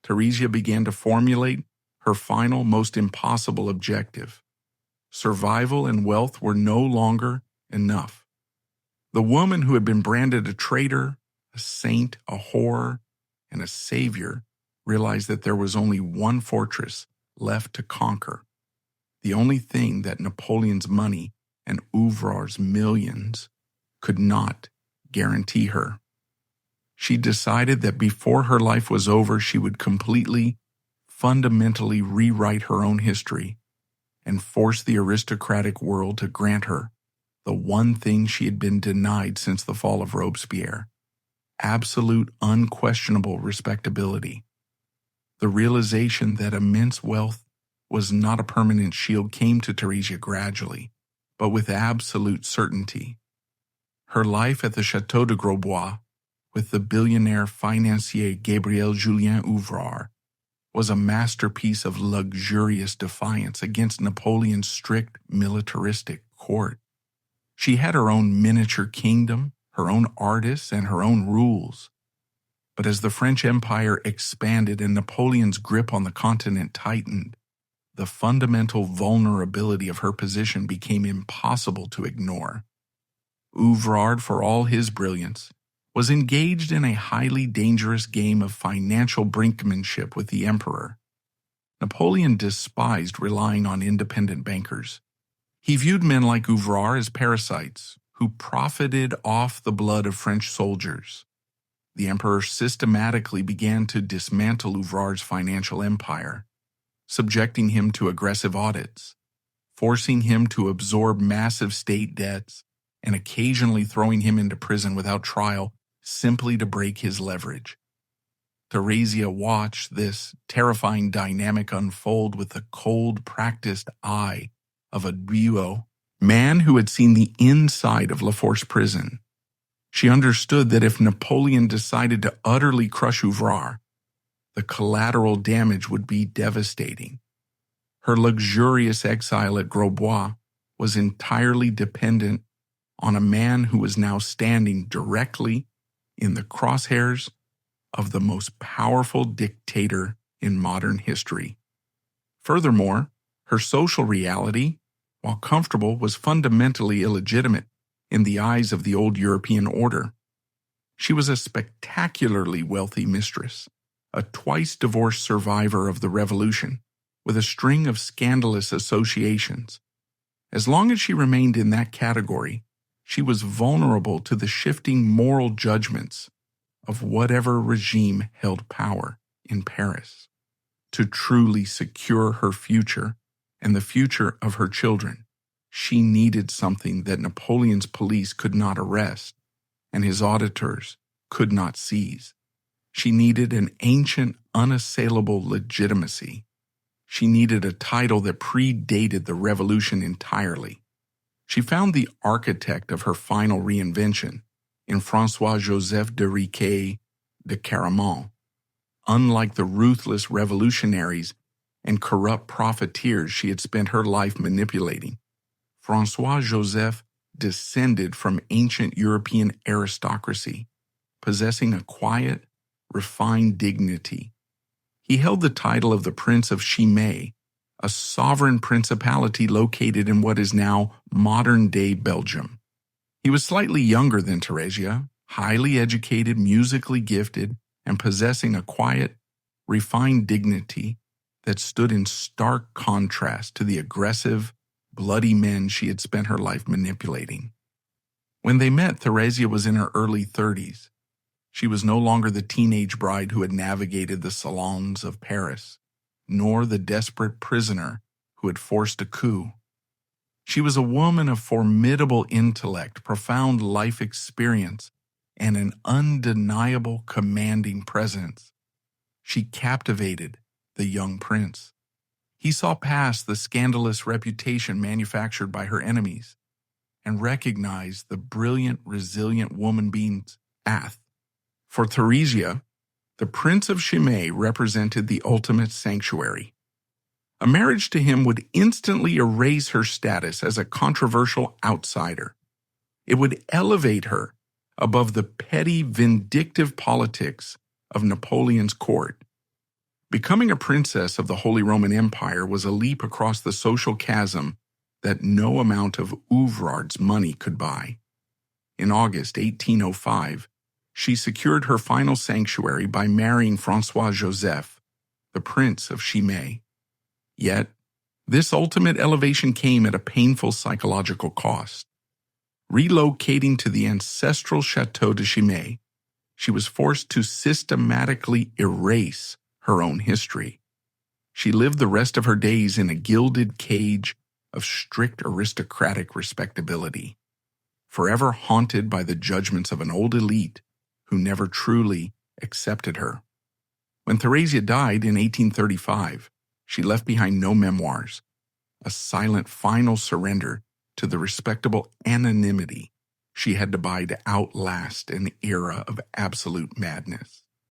Thérésia began to formulate her final, most impossible objective. Survival and wealth were no longer enough. The woman who had been branded a traitor, a saint, a whore, and a savior realized that there was only one fortress left to conquer, the only thing that Napoleon's money and Ouvrard's millions could not guarantee her. She decided that before her life was over, she would completely, fundamentally rewrite her own history and force the aristocratic world to grant her the one thing she had been denied since the fall of Robespierre: absolute, unquestionable respectability. The realization that immense wealth was not a permanent shield came to Thérésia gradually, but with absolute certainty. Her life at the Château de Grosbois, with the billionaire financier Gabriel Julien Ouvrard, was a masterpiece of luxurious defiance against Napoleon's strict militaristic court. She had her own miniature kingdom, her own artists, and her own rules. But as the French Empire expanded and Napoleon's grip on the continent tightened, the fundamental vulnerability of her position became impossible to ignore. Ouvrard, for all his brilliance, was engaged in a highly dangerous game of financial brinkmanship with the emperor. Napoleon despised relying on independent bankers. He viewed men like Ouvrard as parasites who profited off the blood of French soldiers. The emperor systematically began to dismantle Ouvrard's financial empire, subjecting him to aggressive audits, forcing him to absorb massive state debts, and occasionally throwing him into prison without trial simply to break his leverage. Thérésia watched this terrifying dynamic unfold with the cold, practiced eye of a duo, man who had seen the inside of La Force prison. She understood that if Napoleon decided to utterly crush Ouvrard, the collateral damage would be devastating. Her luxurious exile at Grosbois was entirely dependent on a man who was now standing directly in the crosshairs of the most powerful dictator in modern history. Furthermore, her social reality, while comfortable, was fundamentally illegitimate in the eyes of the old European order. She was a spectacularly wealthy mistress, a twice-divorced survivor of the Revolution, with a string of scandalous associations. As long as she remained in that category, she was vulnerable to the shifting moral judgments of whatever regime held power in Paris. To truly secure her future and the future of her children, she needed something that Napoleon's police could not arrest and his auditors could not seize. She needed an ancient, unassailable legitimacy. She needed a title that predated the revolution entirely. She found the architect of her final reinvention in François-Joseph de Riquet de Caramont. Unlike the ruthless revolutionaries and corrupt profiteers she had spent her life manipulating, François-Joseph descended from ancient European aristocracy, possessing a quiet, refined dignity. He held the title of the Prince of Chimay, a sovereign principality located in what is now modern-day Belgium. He was slightly younger than Thérésia, highly educated, musically gifted, and possessing a quiet, refined dignity that stood in stark contrast to the aggressive, bloody men she had spent her life manipulating. When they met, Thérésia was in her early 30s. She was no longer the teenage bride who had navigated the salons of Paris, nor the desperate prisoner who had forced a coup. She was a woman of formidable intellect, profound life experience, and an undeniable commanding presence. She captivated the young prince. He saw past the scandalous reputation manufactured by her enemies and recognized the brilliant, resilient woman being's path. For Thérésia, the Prince of Chimay represented the ultimate sanctuary. A marriage to him would instantly erase her status as a controversial outsider. It would elevate her above the petty, vindictive politics of Napoleon's court. Becoming a princess of the Holy Roman Empire was a leap across the social chasm that no amount of Ouvrard's money could buy. In August 1805, she secured her final sanctuary by marrying François-Joseph, the Prince of Chimay. Yet, this ultimate elevation came at a painful psychological cost. Relocating to the ancestral Château de Chimay, she was forced to systematically erase her own history. She lived the rest of her days in a gilded cage of strict aristocratic respectability, forever haunted by the judgments of an old elite who never truly accepted her. When Thérésia died in 1835, she left behind no memoirs, a silent final surrender to the respectable anonymity she had to buy to outlast an era of absolute madness.